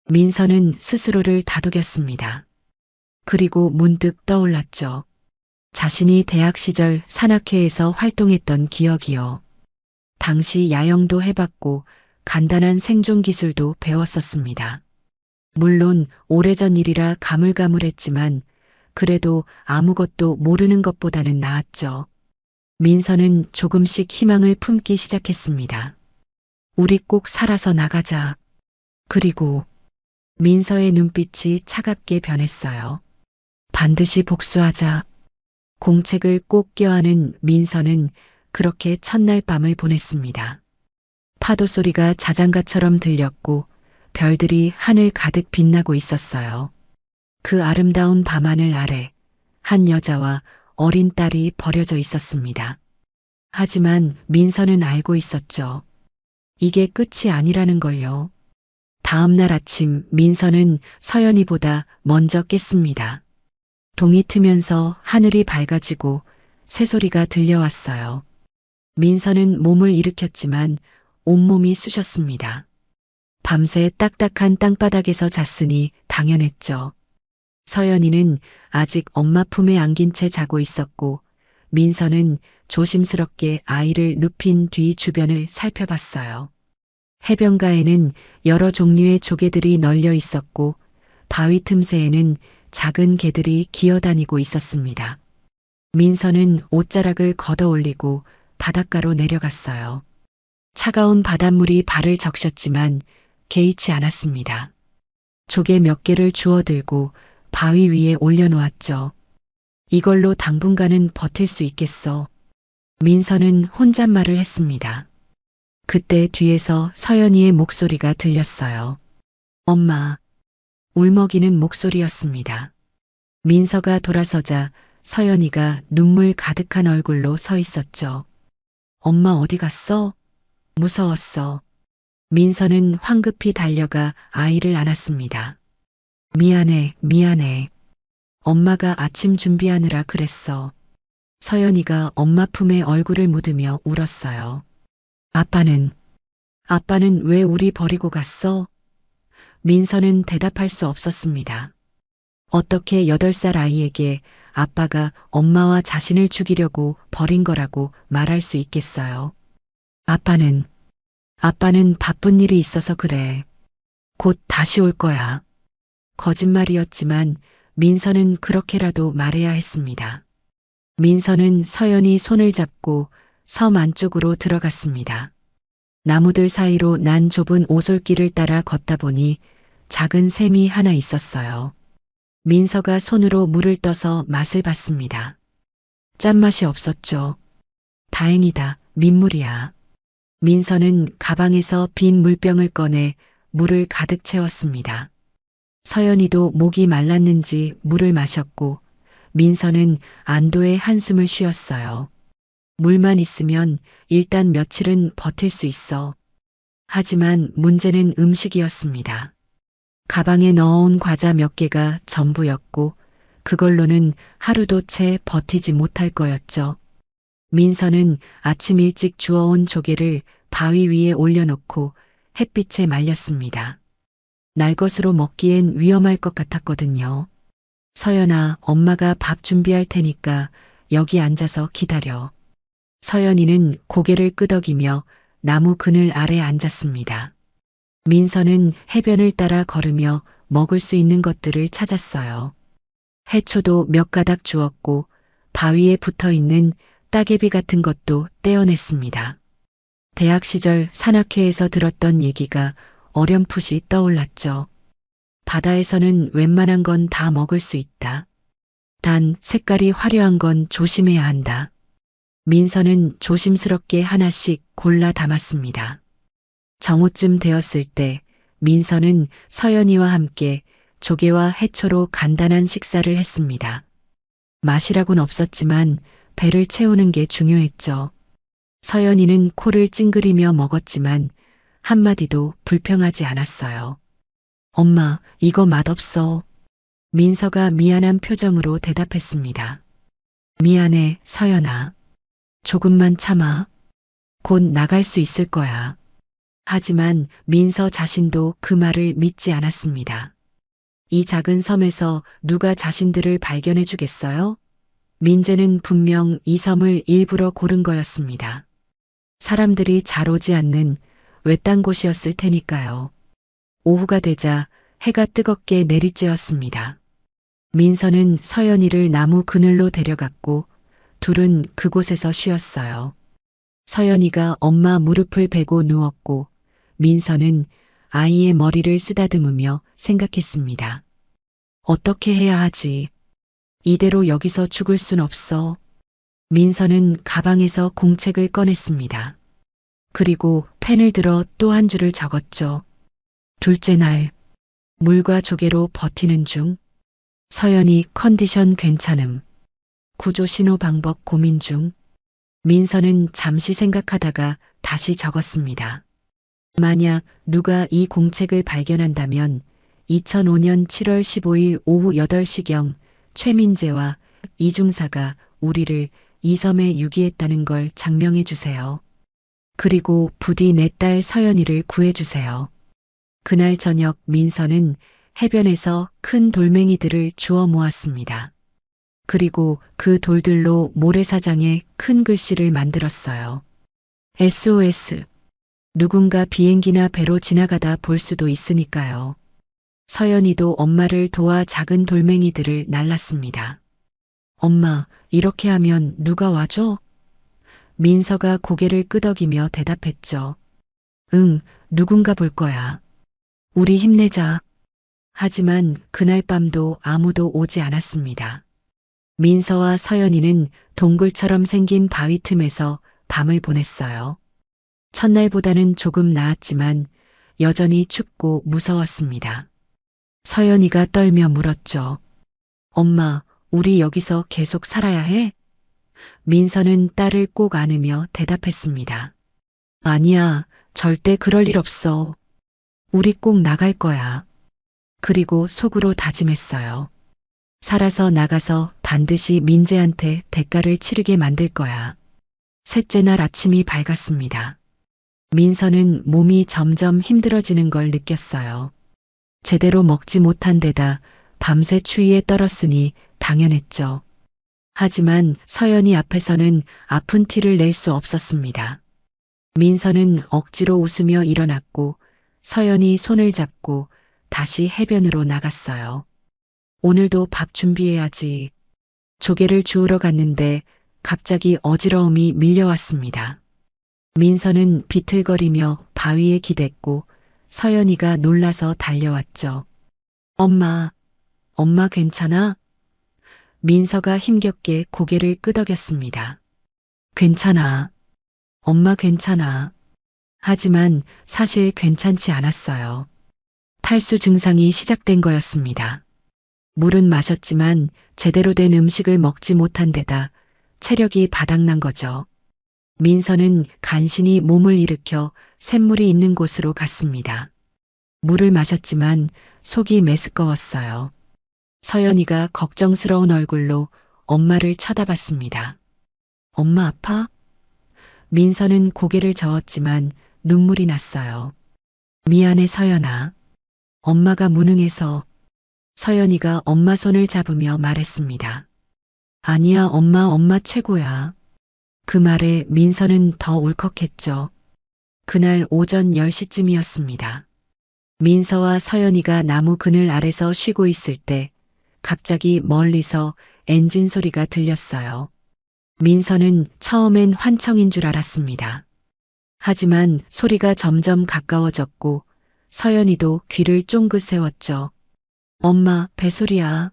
민서는 스스로를 다독였습니다. 그리고 문득 떠올랐죠. 자신이 대학 시절 산악회에서 활동했던 기억이요. 당시 야영도 해봤고 간단한 생존 기술도 배웠었습니다. 물론 오래전 일이라 가물가물했지만 그래도 아무것도 모르는 것보다는 나았죠. 민서는 조금씩 희망을 품기 시작했습니다. 우리 꼭 살아서 나가자. 그리고 민서의 눈빛이 차갑게 변했어요. 반드시 복수하자. 공책을 꼭 껴안은 민서는 그렇게 첫날 밤을 보냈습니다. 파도 소리가 자장가처럼 들렸고 별들이 하늘 가득 빛나고 있었어요. 그 아름다운 밤하늘 아래 한 여자와 어린 딸이 버려져 있었습니다. 하지만 민서는 알고 있었죠. 이게 끝이 아니라는 걸요. 다음 날 아침 민서는 서연이보다 먼저 깼습니다. 동이 트면서 하늘이 밝아지고 새소리가 들려왔어요. 민서는 몸을 일으켰지만 온몸이 쑤셨습니다. 밤새 딱딱한 땅바닥에서 잤으니 당연했죠. 서연이는 아직 엄마 품에 안긴 채 자고 있었고 민서는 조심스럽게 아이를 눕힌 뒤 주변을 살펴봤어요. 해변가에는 여러 종류의 조개들이 널려 있었고 바위 틈새에는 작은 개들이 기어다니고 있었습니다. 민서는 옷자락을 걷어 올리고 바닷가로 내려갔어요. 차가운 바닷물이 발을 적셨지만 개의치 않았습니다. 조개 몇 개를 주워들고 바위 위에 올려놓았죠. 이걸로 당분간은 버틸 수 있겠어. 민서는 혼잣말을 했습니다. 그때 뒤에서 서연이의 목소리가 들렸어요. 엄마. 울먹이는 목소리였습니다. 민서가 돌아서자 서연이가 눈물 가득한 얼굴로 서 있었죠. 엄마 어디 갔어? 무서웠어. 민서는 황급히 달려가 아이를 안았습니다. 미안해, 미안해. 엄마가 아침 준비하느라 그랬어. 서연이가 엄마 품에 얼굴을 묻으며 울었어요. 아빠는 왜 우리 버리고 갔어? 민서는 대답할 수 없었습니다. 어떻게 8살 아이에게 아빠가 엄마와 자신을 죽이려고 버린 거라고 말할 수 있겠어요? 아빠는 바쁜 일이 있어서 그래. 곧 다시 올 거야. 거짓말이었지만 민서는 그렇게라도 말해야 했습니다. 민서는 서연이 손을 잡고 섬 안쪽으로 들어갔습니다. 나무들 사이로 난 좁은 오솔길을 따라 걷다 보니 작은 샘이 하나 있었어요. 민서가 손으로 물을 떠서 맛을 봤습니다. 짠맛이 없었죠. 다행이다, 민물이야. 민서는 가방에서 빈 물병을 꺼내 물을 가득 채웠습니다. 서연이도 목이 말랐는지 물을 마셨고 민서는 안도의 한숨을 쉬었어요. 물만 있으면 일단 며칠은 버틸 수 있어. 하지만 문제는 음식이었습니다. 가방에 넣어온 과자 몇 개가 전부였고 그걸로는 하루도 채 버티지 못할 거였죠. 민서는 아침 일찍 주워온 조개를 바위 위에 올려놓고 햇빛에 말렸습니다. 날 것으로 먹기엔 위험할 것 같았거든요. 서연아, 엄마가 밥 준비할 테니까 여기 앉아서 기다려. 서연이는 고개를 끄덕이며 나무 그늘 아래 앉았습니다. 민서는 해변을 따라 걸으며 먹을 수 있는 것들을 찾았어요. 해초도 몇 가닥 주었고 바위에 붙어 있는 따개비 같은 것도 떼어냈습니다. 대학 시절 산악회에서 들었던 얘기가 어렴풋이 떠올랐죠. 바다에서는 웬만한 건 다 먹을 수 있다. 단 색깔이 화려한 건 조심해야 한다. 민서는 조심스럽게 하나씩 골라 담았습니다. 정오쯤 되었을 때 민서는 서연이와 함께 조개와 해초로 간단한 식사를 했습니다. 맛이라고는 없었지만 배를 채우는 게 중요했죠. 서연이는 코를 찡그리며 먹었지만 한마디도 불평하지 않았어요. 엄마, 이거 맛없어. 민서가 미안한 표정으로 대답했습니다. 미안해, 서연아. 조금만 참아. 곧 나갈 수 있을 거야. 하지만 민서 자신도 그 말을 믿지 않았습니다. 이 작은 섬에서 누가 자신들을 발견해 주겠어요? 민재는 분명 이 섬을 일부러 고른 거였습니다. 사람들이 잘 오지 않는 외딴 곳이었을 테니까요. 오후가 되자 해가 뜨겁게 내리쬐었습니다. 민서는 서연이를 나무 그늘로 데려갔고 둘은 그곳에서 쉬었어요. 서연이가 엄마 무릎을 베고 누웠고 민서는 아이의 머리를 쓰다듬으며 생각했습니다. 어떻게 해야 하지? 이대로 여기서 죽을 순 없어. 민서는 가방에서 공책을 꺼냈습니다. 그리고 펜을 들어 또 한 줄을 적었죠. 둘째 날, 물과 조개로 버티는 중. 서연이 컨디션 괜찮음. 구조 신호 방법 고민 중. 민서는 잠시 생각하다가 다시 적었습니다. 만약 누가 이 공책을 발견한다면 2005년 7월 15일 오후 8시경 최민재와 이중사가 우리를 이 섬에 유기했다는 걸 장명해 주세요. 그리고 부디 내 딸 서연이를 구해 주세요. 그날 저녁 민서는 해변에서 큰 돌멩이들을 주워 모았습니다. 그리고 그 돌들로 모래사장에 큰 글씨를 만들었어요. SOS. 누군가 비행기나 배로 지나가다 볼 수도 있으니까요. 서연이도 엄마를 도와 작은 돌멩이들을 날랐습니다. 엄마, 이렇게 하면 누가 와줘? 민서가 고개를 끄덕이며 대답했죠. 응, 누군가 볼 거야. 우리 힘내자. 하지만 그날 밤도 아무도 오지 않았습니다. 민서와 서연이는 동굴처럼 생긴 바위 틈에서 밤을 보냈어요. 첫날보다는 조금 나았지만 여전히 춥고 무서웠습니다. 서연이가 떨며 물었죠. 엄마, 우리 여기서 계속 살아야 해? 민서는 딸을 꼭 안으며 대답했습니다. 아니야, 절대 그럴 일 없어. 우리 꼭 나갈 거야. 그리고 속으로 다짐했어요. 살아서 나가서 반드시 민재한테 대가를 치르게 만들 거야. 셋째 날 아침이 밝았습니다. 민서는 몸이 점점 힘들어지는 걸 느꼈어요. 제대로 먹지 못한 데다 밤새 추위에 떨었으니 당연했죠. 하지만 서연이 앞에서는 아픈 티를 낼 수 없었습니다. 민서는 억지로 웃으며 일어났고 서연이 손을 잡고 다시 해변으로 나갔어요. 오늘도 밥 준비해야지. 조개를 주우러 갔는데 갑자기 어지러움이 밀려왔습니다. 민서는 비틀거리며 바위에 기댔고 서연이가 놀라서 달려왔죠. 엄마, 엄마 괜찮아? 민서가 힘겹게 고개를 끄덕였습니다. 괜찮아. 엄마 괜찮아. 하지만 사실 괜찮지 않았어요. 탈수 증상이 시작된 거였습니다. 물은 마셨지만 제대로 된 음식을 먹지 못한 데다 체력이 바닥난 거죠. 민서는 간신히 몸을 일으켜 샘물이 있는 곳으로 갔습니다. 물을 마셨지만 속이 메스꺼웠어요. 서연이가 걱정스러운 얼굴로 엄마를 쳐다봤습니다. 엄마 아파? 민서는 고개를 저었지만 눈물이 났어요. 미안해 서연아. 엄마가 무능해서. 서연이가 엄마 손을 잡으며 말했습니다. 아니야 엄마 최고야. 그 말에 민서는 더 울컥했죠. 그날 오전 10시쯤이었습니다. 민서와 서연이가 나무 그늘 아래서 쉬고 있을 때 갑자기 멀리서 엔진 소리가 들렸어요. 민서는 처음엔 환청인 줄 알았습니다. 하지만 소리가 점점 가까워졌고 서연이도 귀를 쫑긋 세웠죠. 엄마, 배소리야.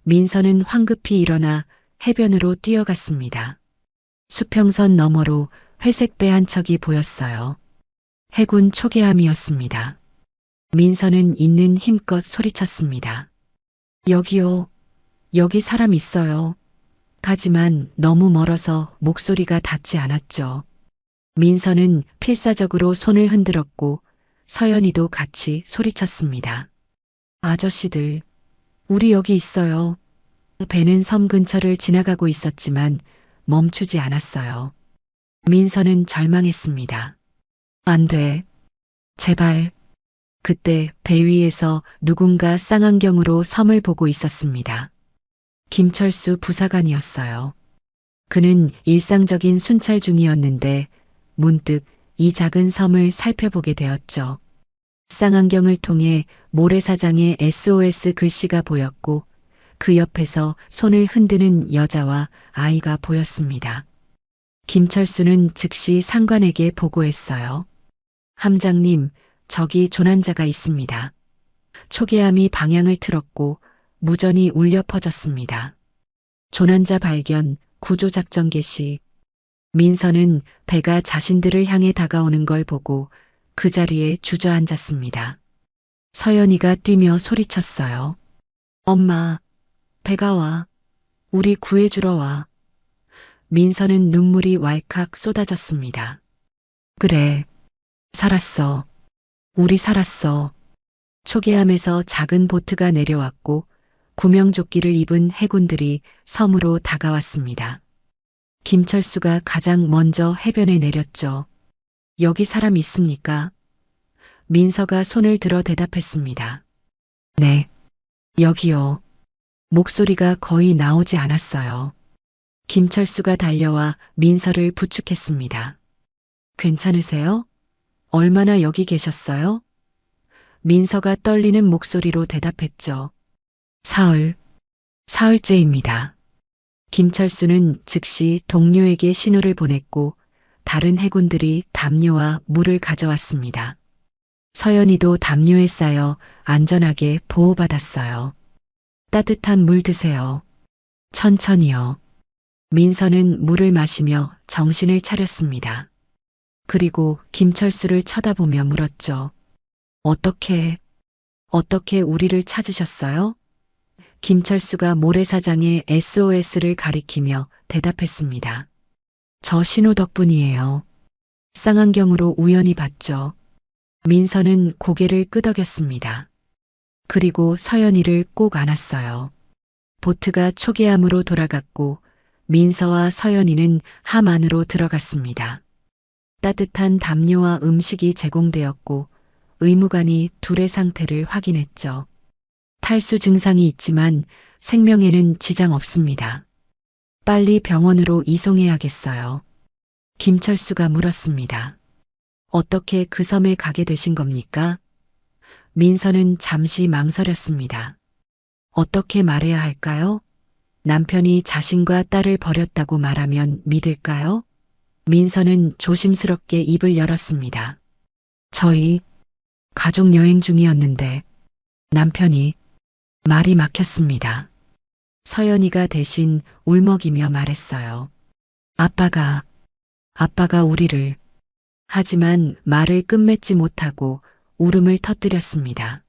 민서는 황급히 일어나 해변으로 뛰어갔습니다. 수평선 너머로 회색 배 한 척이 보였어요. 해군 초계함이었습니다. 민서는 있는 힘껏 소리쳤습니다. 여기요. 여기 사람 있어요. 하지만 너무 멀어서 목소리가 닿지 않았죠. 민서는 필사적으로 손을 흔들었고 서연이도 같이 소리쳤습니다. 아저씨들, 우리 여기 있어요. 배는 섬 근처를 지나가고 있었지만 멈추지 않았어요. 민서는 절망했습니다. 안 돼. 제발. 그때 배 위에서 누군가 쌍안경으로 섬을 보고 있었습니다. 김철수 부사관이었어요. 그는 일상적인 순찰 중이었는데 문득 이 작은 섬을 살펴보게 되었죠. 쌍안경을 통해 모래사장의 SOS 글씨가 보였고 그 옆에서 손을 흔드는 여자와 아이가 보였습니다. 김철수는 즉시 상관에게 보고했어요. 함장님, 저기 조난자가 있습니다. 초계함이 방향을 틀었고 무전이 울려 퍼졌습니다. 조난자 발견, 구조작전 개시. 민서는 배가 자신들을 향해 다가오는 걸 보고 그 자리에 주저앉았습니다. 서연이가 뛰며 소리쳤어요. 엄마, 배가 와. 우리 구해주러 와. 민서는 눈물이 왈칵 쏟아졌습니다. 그래, 살았어. 우리 살았어. 초계함에서 작은 보트가 내려왔고 구명조끼를 입은 해군들이 섬으로 다가왔습니다. 김철수가 가장 먼저 해변에 내렸죠. 여기 사람 있습니까? 민서가 손을 들어 대답했습니다. 네, 여기요. 목소리가 거의 나오지 않았어요. 김철수가 달려와 민서를 부축했습니다. 괜찮으세요? 얼마나 여기 계셨어요? 민서가 떨리는 목소리로 대답했죠. 사흘째입니다. 김철수는 즉시 동료에게 신호를 보냈고 다른 해군들이 담요와 물을 가져왔습니다. 서연이도 담요에 쌓여 안전하게 보호받았어요. 따뜻한 물 드세요. 천천히요. 민서는 물을 마시며 정신을 차렸습니다. 그리고 김철수를 쳐다보며 물었죠. 어떻게 우리를 찾으셨어요? 김철수가 모래사장의 SOS를 가리키며 대답했습니다. 저 신호 덕분이에요. 쌍안경으로 우연히 봤죠. 민서는 고개를 끄덕였습니다. 그리고 서연이를 꼭 안았어요. 보트가 초계함으로 돌아갔고 민서와 서연이는 함 안으로 들어갔습니다. 따뜻한 담요와 음식이 제공되었고 의무관이 둘의 상태를 확인했죠. 탈수 증상이 있지만 생명에는 지장 없습니다. 빨리 병원으로 이송해야겠어요. 김철수가 물었습니다. 어떻게 그 섬에 가게 되신 겁니까? 민서는 잠시 망설였습니다. 어떻게 말해야 할까요? 남편이 자신과 딸을 버렸다고 말하면 믿을까요? 민서는 조심스럽게 입을 열었습니다. 저희 가족 여행 중이었는데 남편이 말이 막혔습니다. 서연이가 대신 울먹이며 말했어요. 아빠가 우리를. 하지만 말을 끝맺지 못하고 울음을 터뜨렸습니다.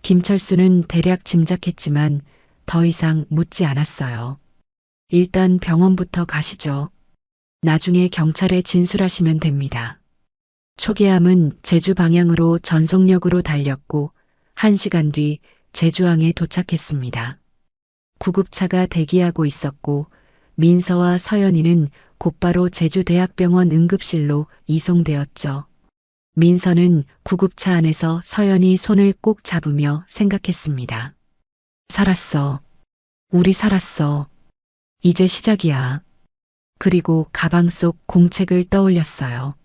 김철수는 대략 짐작했지만 더 이상 묻지 않았어요. 일단 병원부터 가시죠. 나중에 경찰에 진술하시면 됩니다. 초계함은 제주 방향으로 전속력으로 달렸고 1시간 뒤 제주항에 도착했습니다. 구급차가 대기하고 있었고 민서와 서연이는 곧바로 제주대학병원 응급실로 이송되었죠. 민서는 구급차 안에서 서연이 손을 꼭 잡으며 생각했습니다. 살았어. 우리 살았어. 이제 시작이야. 그리고 가방 속 공책을 떠올렸어요.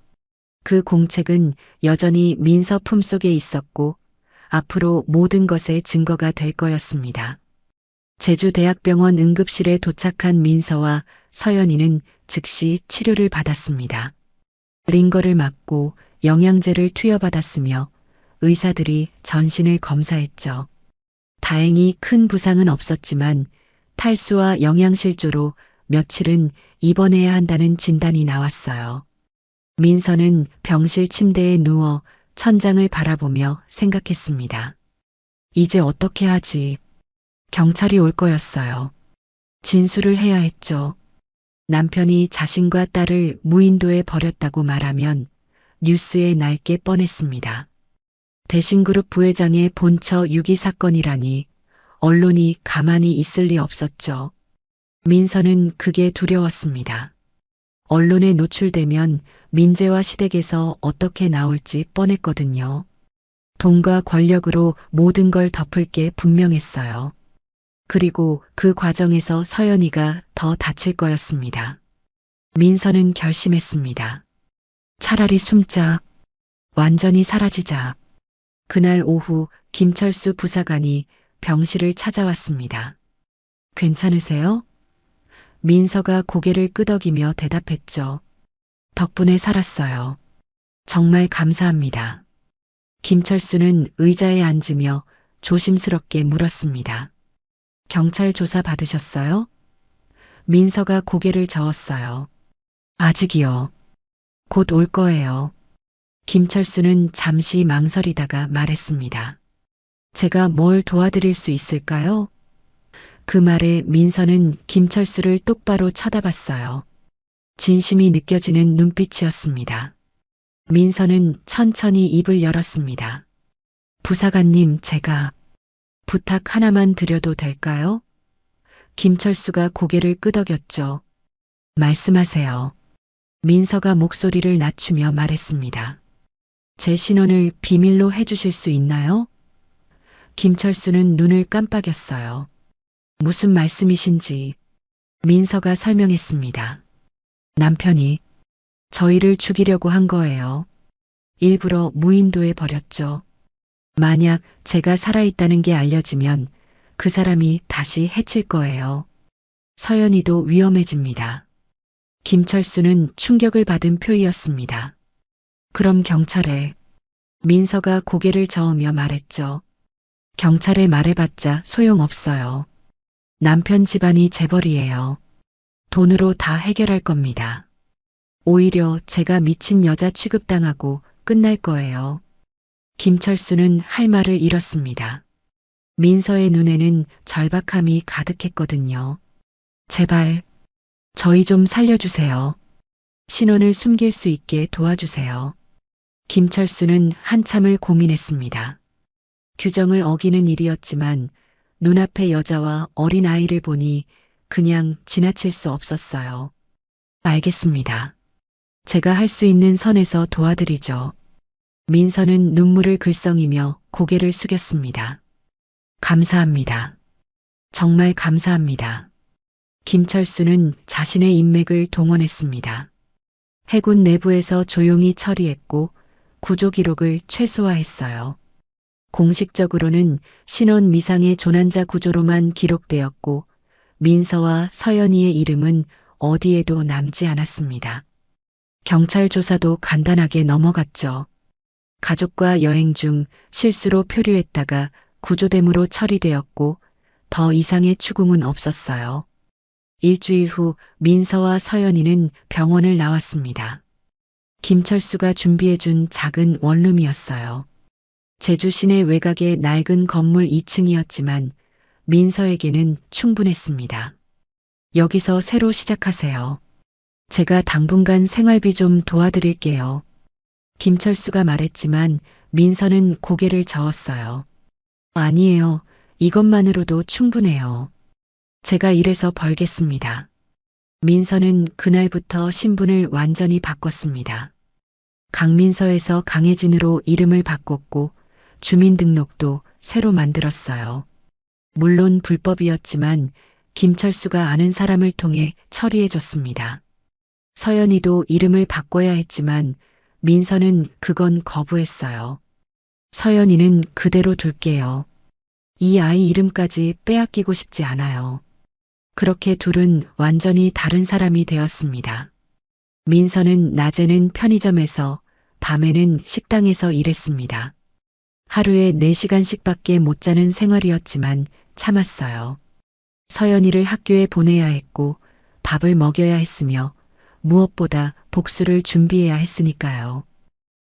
그 공책은 여전히 민서 품속에 있었고 앞으로 모든 것의 증거가 될 거였습니다. 제주대학병원 응급실에 도착한 민서와 서연이는 즉시 치료를 받았습니다. 링거를 맞고 영양제를 투여받았으며 의사들이 전신을 검사했죠. 다행히 큰 부상은 없었지만 탈수와 영양실조로 며칠은 입원해야 한다는 진단이 나왔어요. 민서는 병실 침대에 누워 천장을 바라보며 생각했습니다. 이제 어떻게 하지? 경찰이 올 거였어요. 진술을 해야 했죠. 남편이 자신과 딸을 무인도에 버렸다고 말하면 뉴스에 날 게 뻔했습니다. 대신그룹 부회장의 본처 유기 사건이라니 언론이 가만히 있을 리 없었죠. 민서는 그게 두려웠습니다. 언론에 노출되면 민재와 시댁에서 어떻게 나올지 뻔했거든요. 돈과 권력으로 모든 걸 덮을 게 분명했어요. 그리고 그 과정에서 서연이가 더 다칠 거였습니다. 민서는 결심했습니다. 차라리 숨자. 완전히 사라지자. 그날 오후 김철수 부사관이 병실을 찾아왔습니다. 괜찮으세요? 민서가 고개를 끄덕이며 대답했죠. 덕분에 살았어요. 정말 감사합니다. 김철수는 의자에 앉으며 조심스럽게 물었습니다. 경찰 조사 받으셨어요? 민서가 고개를 저었어요. 아직이요. 곧 올 거예요. 김철수는 잠시 망설이다가 말했습니다. 제가 뭘 도와드릴 수 있을까요? 그 말에 민서는 김철수를 똑바로 쳐다봤어요. 진심이 느껴지는 눈빛이었습니다. 민서는 천천히 입을 열었습니다. 부사관님, 제가 부탁 하나만 드려도 될까요? 김철수가 고개를 끄덕였죠. 말씀하세요. 민서가 목소리를 낮추며 말했습니다. 제 신원을 비밀로 해주실 수 있나요? 김철수는 눈을 깜빡였어요. 무슨 말씀이신지 민서가 설명했습니다. 남편이 저희를 죽이려고 한 거예요. 일부러 무인도에 버렸죠. 만약 제가 살아있다는 게 알려지면 그 사람이 다시 해칠 거예요. 서연이도 위험해집니다. 김철수는 충격을 받은 표이었습니다. 그럼 경찰에. 민서가 고개를 저으며 말했죠. 경찰에 말해봤자 소용없어요. 남편 집안이 재벌이에요. 돈으로 다 해결할 겁니다. 오히려 제가 미친 여자 취급당하고 끝날 거예요. 김철수는 할 말을 잃었습니다. 민서의 눈에는 절박함이 가득했거든요. 제발, 저희 좀 살려주세요. 신원을 숨길 수 있게 도와주세요. 김철수는 한참을 고민했습니다. 규정을 어기는 일이었지만 눈앞의 여자와 어린 아이를 보니 그냥 지나칠 수 없었어요. 알겠습니다. 제가 할 수 있는 선에서 도와드리죠. 민서는 눈물을 글썽이며 고개를 숙였습니다. 감사합니다. 정말 감사합니다. 김철수는 자신의 인맥을 동원했습니다. 해군 내부에서 조용히 처리했고 구조 기록을 최소화했어요. 공식적으로는 신원 미상의 조난자 구조로만 기록되었고 민서와 서연이의 이름은 어디에도 남지 않았습니다. 경찰 조사도 간단하게 넘어갔죠. 가족과 여행 중 실수로 표류했다가 구조됨으로 처리되었고 더 이상의 추궁은 없었어요. 일주일 후 민서와 서연이는 병원을 나왔습니다. 김철수가 준비해준 작은 원룸이었어요. 제주 시내 외곽의 낡은 건물 2층이었지만 민서에게는 충분했습니다. 여기서 새로 시작하세요. 제가 당분간 생활비 좀 도와드릴게요. 김철수가 말했지만 민서는 고개를 저었어요. 아니에요. 이것만으로도 충분해요. 제가 이래서 벌겠습니다. 민서는 그날부터 신분을 완전히 바꿨습니다. 강민서에서 강혜진으로 이름을 바꿨고 주민등록도 새로 만들었어요. 물론 불법이었지만 김철수가 아는 사람을 통해 처리해줬습니다. 서연이도 이름을 바꿔야 했지만 민서는 그건 거부했어요. 서연이는 그대로 둘게요. 이 아이 이름까지 빼앗기고 싶지 않아요. 그렇게 둘은 완전히 다른 사람이 되었습니다. 민서는 낮에는 편의점에서, 밤에는 식당에서 일했습니다. 하루에 4시간씩밖에 못 자는 생활이었지만 참았어요. 서연이를 학교에 보내야 했고 밥을 먹여야 했으며 무엇보다 복수를 준비해야 했으니까요.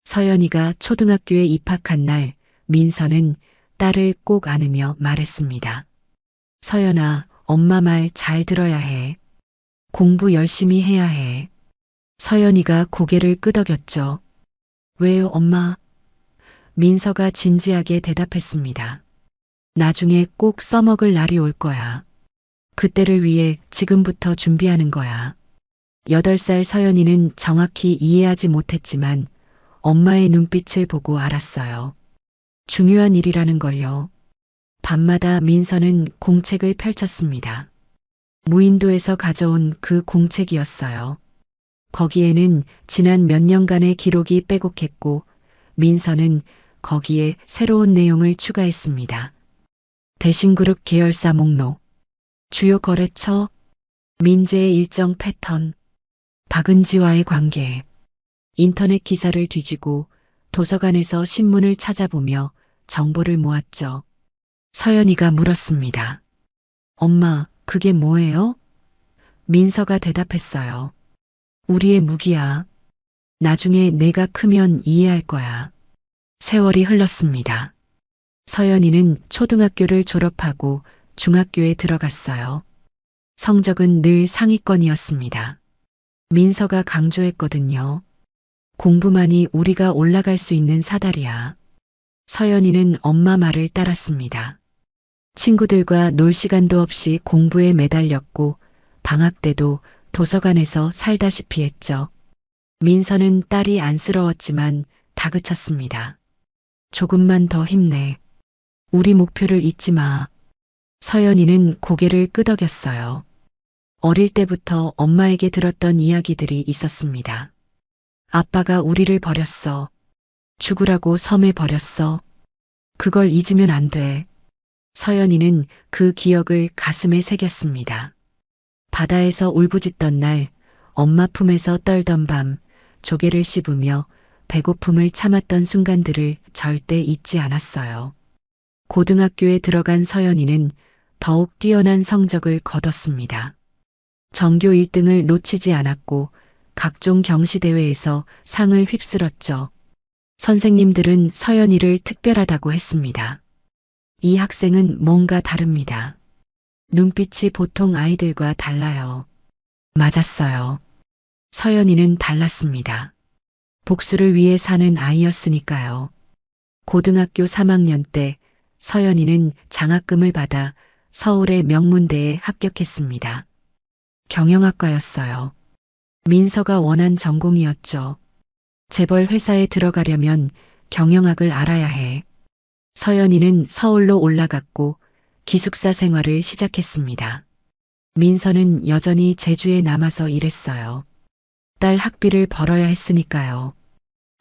서연이가 초등학교에 입학한 날 민서는 딸을 꼭 안으며 말했습니다. 서연아, 엄마 말 잘 들어야 해. 공부 열심히 해야 해. 서연이가 고개를 끄덕였죠. 왜요, 엄마? 민서가 진지하게 대답했습니다. 나중에 꼭 써먹을 날이 올 거야. 그때를 위해 지금부터 준비하는 거야. 8살 서연이는 정확히 이해하지 못했지만 엄마의 눈빛을 보고 알았어요. 중요한 일이라는 걸요. 밤마다 민서는 공책을 펼쳤습니다. 무인도에서 가져온 그 공책이었어요. 거기에는 지난 몇 년간의 기록이 빼곡했고 민서는 거기에 새로운 내용을 추가했습니다. 대신그룹 계열사 목록, 주요 거래처, 민재의 일정 패턴, 박은지와의 관계, 인터넷 기사를 뒤지고 도서관에서 신문을 찾아보며 정보를 모았죠. 서연이가 물었습니다. 엄마, 그게 뭐예요? 민서가 대답했어요. 우리의 무기야. 나중에 내가 크면 이해할 거야. 세월이 흘렀습니다. 서연이는 초등학교를 졸업하고 중학교에 들어갔어요. 성적은 늘 상위권이었습니다. 민서가 강조했거든요. 공부만이 우리가 올라갈 수 있는 사다리야. 서연이는 엄마 말을 따랐습니다. 친구들과 놀 시간도 없이 공부에 매달렸고 방학 때도 도서관에서 살다시피 했죠. 민서는 딸이 안쓰러웠지만 다그쳤습니다. 조금만 더 힘내. 우리 목표를 잊지 마. 서연이는 고개를 끄덕였어요. 어릴 때부터 엄마에게 들었던 이야기들이 있었습니다. 아빠가 우리를 버렸어. 죽으라고 섬에 버렸어. 그걸 잊으면 안 돼. 서연이는 그 기억을 가슴에 새겼습니다. 바다에서 울부짖던 날, 엄마 품에서 떨던 밤, 조개를 씹으며 배고픔을 참았던 순간들을 절대 잊지 않았어요. 고등학교에 들어간 서연이는 더욱 뛰어난 성적을 거뒀습니다. 전교 1등을 놓치지 않았고 각종 경시대회에서 상을 휩쓸었죠. 선생님들은 서연이를 특별하다고 했습니다. 이 학생은 뭔가 다릅니다. 눈빛이 보통 아이들과 달라요. 맞았어요. 서연이는 달랐습니다. 복수를 위해 사는 아이였으니까요. 고등학교 3학년 때 서연이는 장학금을 받아 서울의 명문대에 합격했습니다. 경영학과였어요. 민서가 원한 전공이었죠. 재벌 회사에 들어가려면 경영학을 알아야 해. 서연이는 서울로 올라갔고 기숙사 생활을 시작했습니다. 민서는 여전히 제주에 남아서 일했어요. 딸 학비를 벌어야 했으니까요.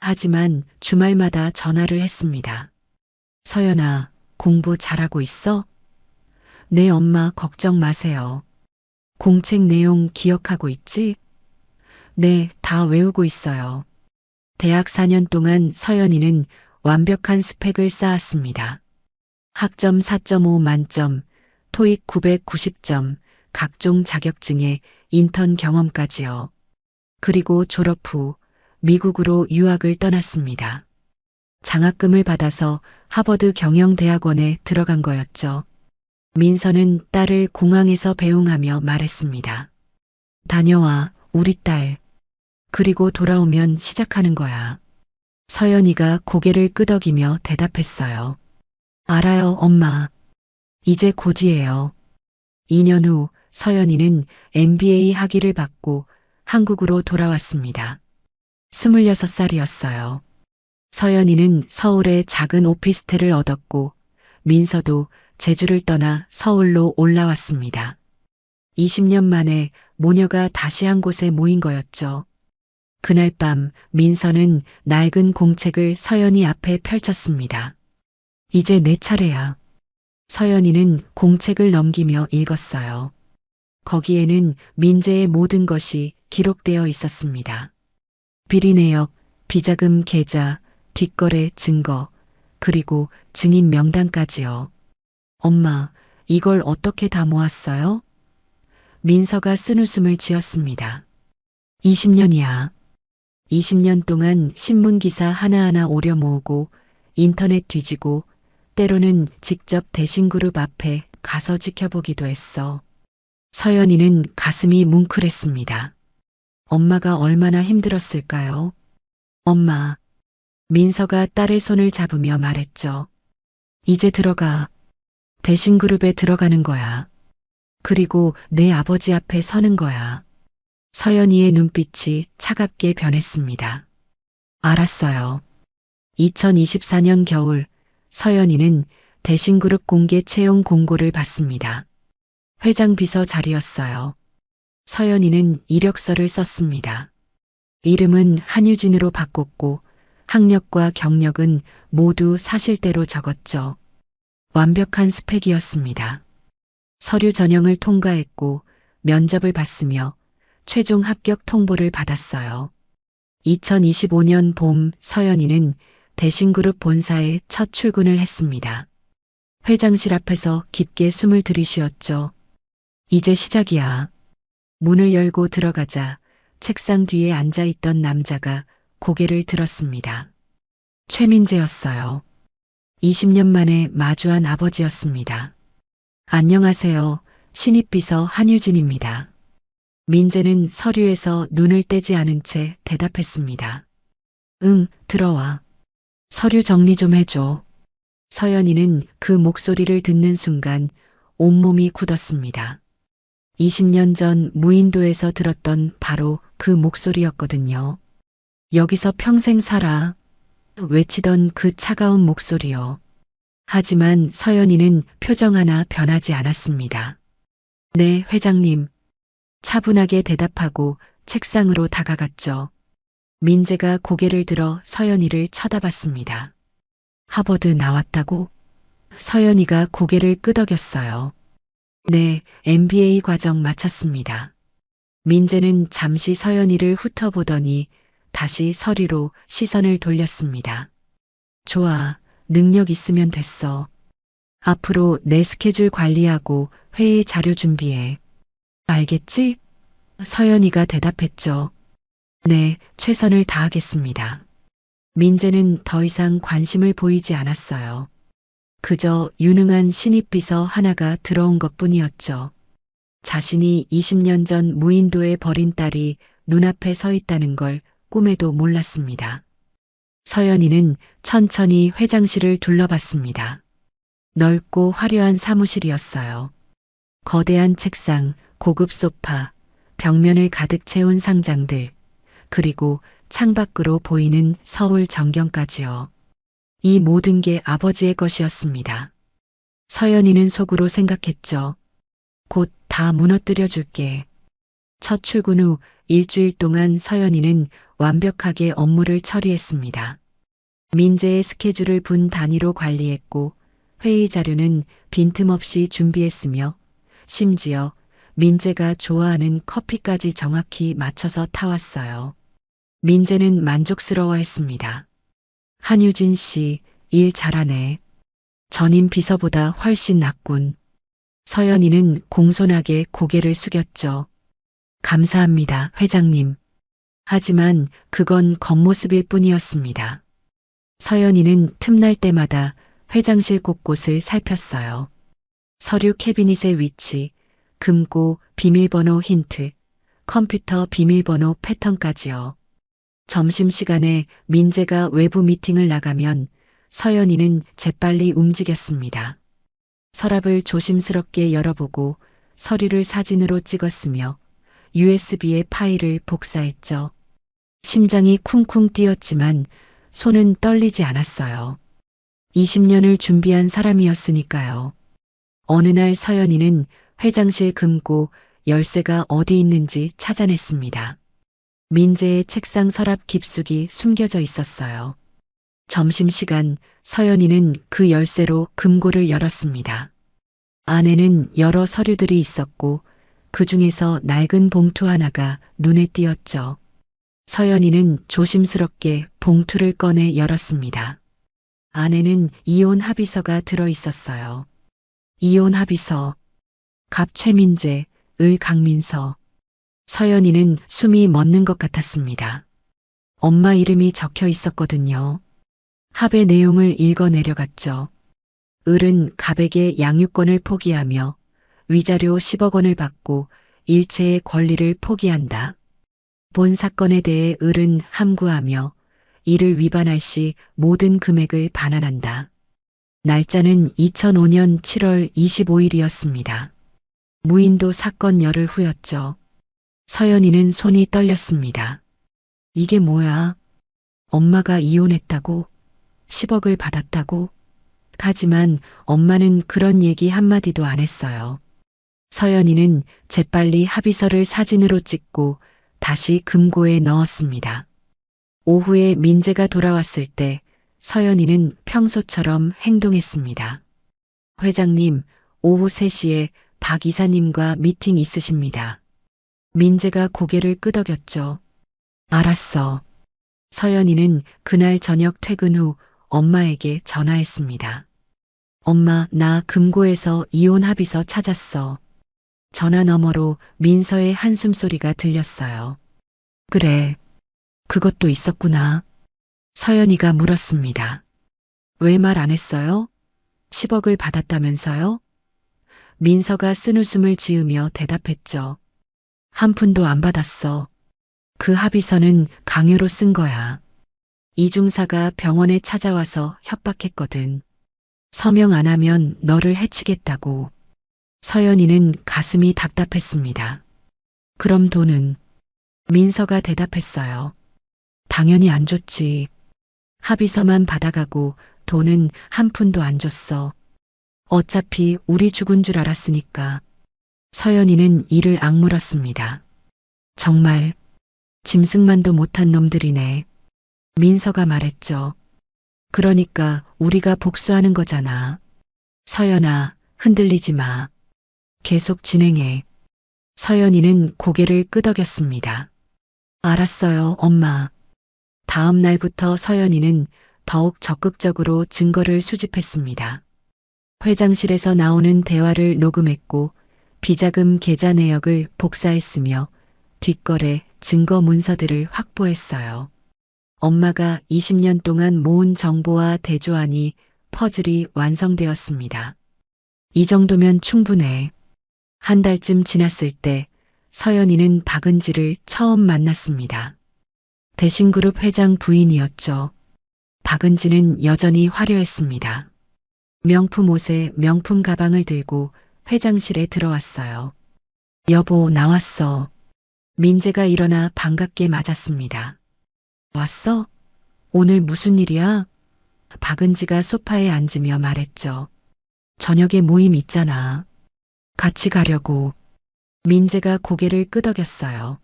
하지만 주말마다 전화를 했습니다. 서연아, 공부 잘하고 있어? 네, 엄마, 걱정 마세요. 공책 내용 기억하고 있지? 네, 다 외우고 있어요. 대학 4년 동안 서연이는 완벽한 스펙을 쌓았습니다. 학점 4.5 만점, 토익 990점, 각종 자격증에 인턴 경험까지요. 그리고 졸업 후 미국으로 유학을 떠났습니다. 장학금을 받아서 하버드 경영대학원에 들어간 거였죠. 민서는 딸을 공항에서 배웅하며 말했습니다. 다녀와, 우리 딸. 그리고 돌아오면 시작하는 거야. 서연이가 고개를 끄덕이며 대답했어요. 알아요, 엄마. 이제 곧이에요. 2년 후 서연이는 MBA 학위를 받고 한국으로 돌아왔습니다. 26살이었어요. 서연이는 서울에 작은 오피스텔을 얻었고 민서도 제주를 떠나 서울로 올라왔습니다. 20년 만에 모녀가 다시 한 곳에 모인 거였죠. 그날 밤 민서는 낡은 공책을 서연이 앞에 펼쳤습니다. 이제 내 차례야. 서연이는 공책을 넘기며 읽었어요. 거기에는 민재의 모든 것이 기록되어 있었습니다. 비리 내역, 비자금 계좌, 뒷거래 증거, 그리고 증인 명단까지요. 엄마, 이걸 어떻게 다 모았어요? 민서가 쓴웃음을 지었습니다. 20년이야. 20년 동안 신문기사 하나하나 오려 모으고 인터넷 뒤지고 때로는 직접 대신그룹 앞에 가서 지켜보기도 했어. 서연이는 가슴이 뭉클했습니다. 엄마가 얼마나 힘들었을까요? 엄마. 민서가 딸의 손을 잡으며 말했죠. 이제 들어가. 대신그룹에 들어가는 거야. 그리고 내 아버지 앞에 서는 거야. 서연이의 눈빛이 차갑게 변했습니다. 알았어요. 2024년 겨울 서연이는 대신그룹 공개 채용 공고를 받습니다. 회장 비서 자리였어요. 서연이는 이력서를 썼습니다. 이름은 한유진으로 바꿨고 학력과 경력은 모두 사실대로 적었죠. 완벽한 스펙이었습니다. 서류 전형을 통과했고 면접을 봤으며 최종 합격 통보를 받았어요. 2025년 봄 서연이는 대신그룹 본사에 첫 출근을 했습니다. 회장실 앞에서 깊게 숨을 들이쉬었죠. 이제 시작이야. 문을 열고 들어가자 책상 뒤에 앉아있던 남자가 고개를 들었습니다. 최민재였어요. 20년 만에 마주한 아버지였습니다. 안녕하세요. 신입비서 한유진입니다. 민재는 서류에서 눈을 떼지 않은 채 대답했습니다. 응, 들어와. 서류 정리 좀 해줘. 서연이는 그 목소리를 듣는 순간 온몸이 굳었습니다. 20년 전 무인도에서 들었던 바로 그 목소리였거든요. 여기서 평생 살아. 외치던 그 차가운 목소리요. 하지만 서연이는 표정 하나 변하지 않았습니다. 네, 회장님. 차분하게 대답하고 책상으로 다가갔죠. 민재가 고개를 들어 서연이를 쳐다봤습니다. 하버드 나왔다고? 서연이가 고개를 끄덕였어요. 네, MBA 과정 마쳤습니다. 민재는 잠시 서연이를 훑어보더니 다시 서류로 시선을 돌렸습니다. 좋아, 능력 있으면 됐어. 앞으로 내 스케줄 관리하고 회의 자료 준비해. 알겠지? 서연이가 대답했죠. 네, 최선을 다하겠습니다. 민재는 더 이상 관심을 보이지 않았어요. 그저 유능한 신입비서 하나가 들어온 것뿐이었죠. 자신이 20년 전 무인도에 버린 딸이 눈앞에 서 있다는 걸 꿈에도 몰랐습니다. 서연이는 천천히 회장실을 둘러봤습니다. 넓고 화려한 사무실이었어요. 거대한 책상, 고급 소파, 벽면을 가득 채운 상장들, 그리고 창밖으로 보이는 서울 전경까지요. 이 모든 게 아버지의 것이었습니다. 서연이는 속으로 생각했죠. 곧 다 무너뜨려 줄게. 첫 출근 후 일주일 동안 서연이는 완벽하게 업무를 처리했습니다. 민재의 스케줄을 분 단위로 관리했고 회의 자료는 빈틈없이 준비했으며 심지어 민재가 좋아하는 커피까지 정확히 맞춰서 타왔어요. 민재는 만족스러워했습니다. 한유진 씨, 일 잘하네. 전임 비서보다 훨씬 낫군. 서연이는 공손하게 고개를 숙였죠. 감사합니다, 회장님. 하지만 그건 겉모습일 뿐이었습니다. 서연이는 틈날 때마다 회장실 곳곳을 살폈어요. 서류 캐비닛의 위치, 금고, 비밀번호 힌트, 컴퓨터 비밀번호 패턴까지요. 점심시간에 민재가 외부 미팅을 나가면 서연이는 재빨리 움직였습니다. 서랍을 조심스럽게 열어보고 서류를 사진으로 찍었으며 USB에 파일을 복사했죠. 심장이 쿵쿵 뛰었지만 손은 떨리지 않았어요. 20년을 준비한 사람이었으니까요. 어느 날 서연이는 회장실 금고 열쇠가 어디 있는지 찾아냈습니다. 민재의 책상 서랍 깊숙이 숨겨져 있었어요. 점심시간 서연이는 그 열쇠로 금고를 열었습니다. 안에는 여러 서류들이 있었고 그 중에서 낡은 봉투 하나가 눈에 띄었죠. 서연이는 조심스럽게 봉투를 꺼내 열었습니다. 안에는 이혼 합의서가 들어 있었어요. 이혼 합의서, 갑 최민재, 을 강민서. 서연이는 숨이 멎는 것 같았습니다. 엄마 이름이 적혀 있었거든요. 합의 내용을 읽어 내려갔죠. 을은 갑에게 양육권을 포기하며 위자료 10억 원을 받고 일체의 권리를 포기한다. 본 사건에 대해 을은 함구하며 이를 위반할 시 모든 금액을 반환한다. 날짜는 2005년 7월 25일이었습니다. 무인도 사건 열흘 후였죠. 서연이는 손이 떨렸습니다. 이게 뭐야? 엄마가 이혼했다고? 10억을 받았다고? 하지만 엄마는 그런 얘기 한마디도 안 했어요. 서연이는 재빨리 합의서를 사진으로 찍고 다시 금고에 넣었습니다. 오후에 민재가 돌아왔을 때 서연이는 평소처럼 행동했습니다. 회장님, 오후 3시에 박 이사님과 미팅 있으십니다. 민재가 고개를 끄덕였죠. 알았어. 서연이는 그날 저녁 퇴근 후 엄마에게 전화했습니다. 엄마, 나 금고에서 이혼 합의서 찾았어. 전화 너머로 민서의 한숨소리가 들렸어요. 그래, 그것도 있었구나. 서연이가 물었습니다. 왜 말 안 했어요? 10억을 받았다면서요? 민서가 쓴웃음을 지으며 대답했죠. 한 푼도 안 받았어. 그 합의서는 강요로 쓴 거야. 이중사가 병원에 찾아와서 협박했거든. 서명 안 하면 너를 해치겠다고. 서연이는 가슴이 답답했습니다. 그럼 돈은? 민서가 대답했어요. 당연히 안 줬지. 합의서만 받아가고 돈은 한 푼도 안 줬어. 어차피 우리 죽은 줄 알았으니까. 서연이는 이를 악물었습니다. 정말 짐승만도 못한 놈들이네. 민서가 말했죠. 그러니까 우리가 복수하는 거잖아. 서연아, 흔들리지 마. 계속 진행해. 서연이는 고개를 끄덕였습니다. 알았어요, 엄마. 다음 날부터 서연이는 더욱 적극적으로 증거를 수집했습니다. 회장실에서 나오는 대화를 녹음했고 비자금 계좌 내역을 복사했으며 뒷거래 증거 문서들을 확보했어요. 엄마가 20년 동안 모은 정보와 대조하니 퍼즐이 완성되었습니다. 이 정도면 충분해. 한 달쯤 지났을 때 서연이는 박은지를 처음 만났습니다. 대신그룹 회장 부인이었죠. 박은지는 여전히 화려했습니다. 명품 옷에 명품 가방을 들고 회장실에 들어왔어요. 여보, 나왔어. 민재가 일어나 반갑게 맞았습니다. 왔어? 오늘 무슨 일이야? 박은지가 소파에 앉으며 말했죠. 저녁에 모임 있잖아. 같이 가려고. 민재가 고개를 끄덕였어요.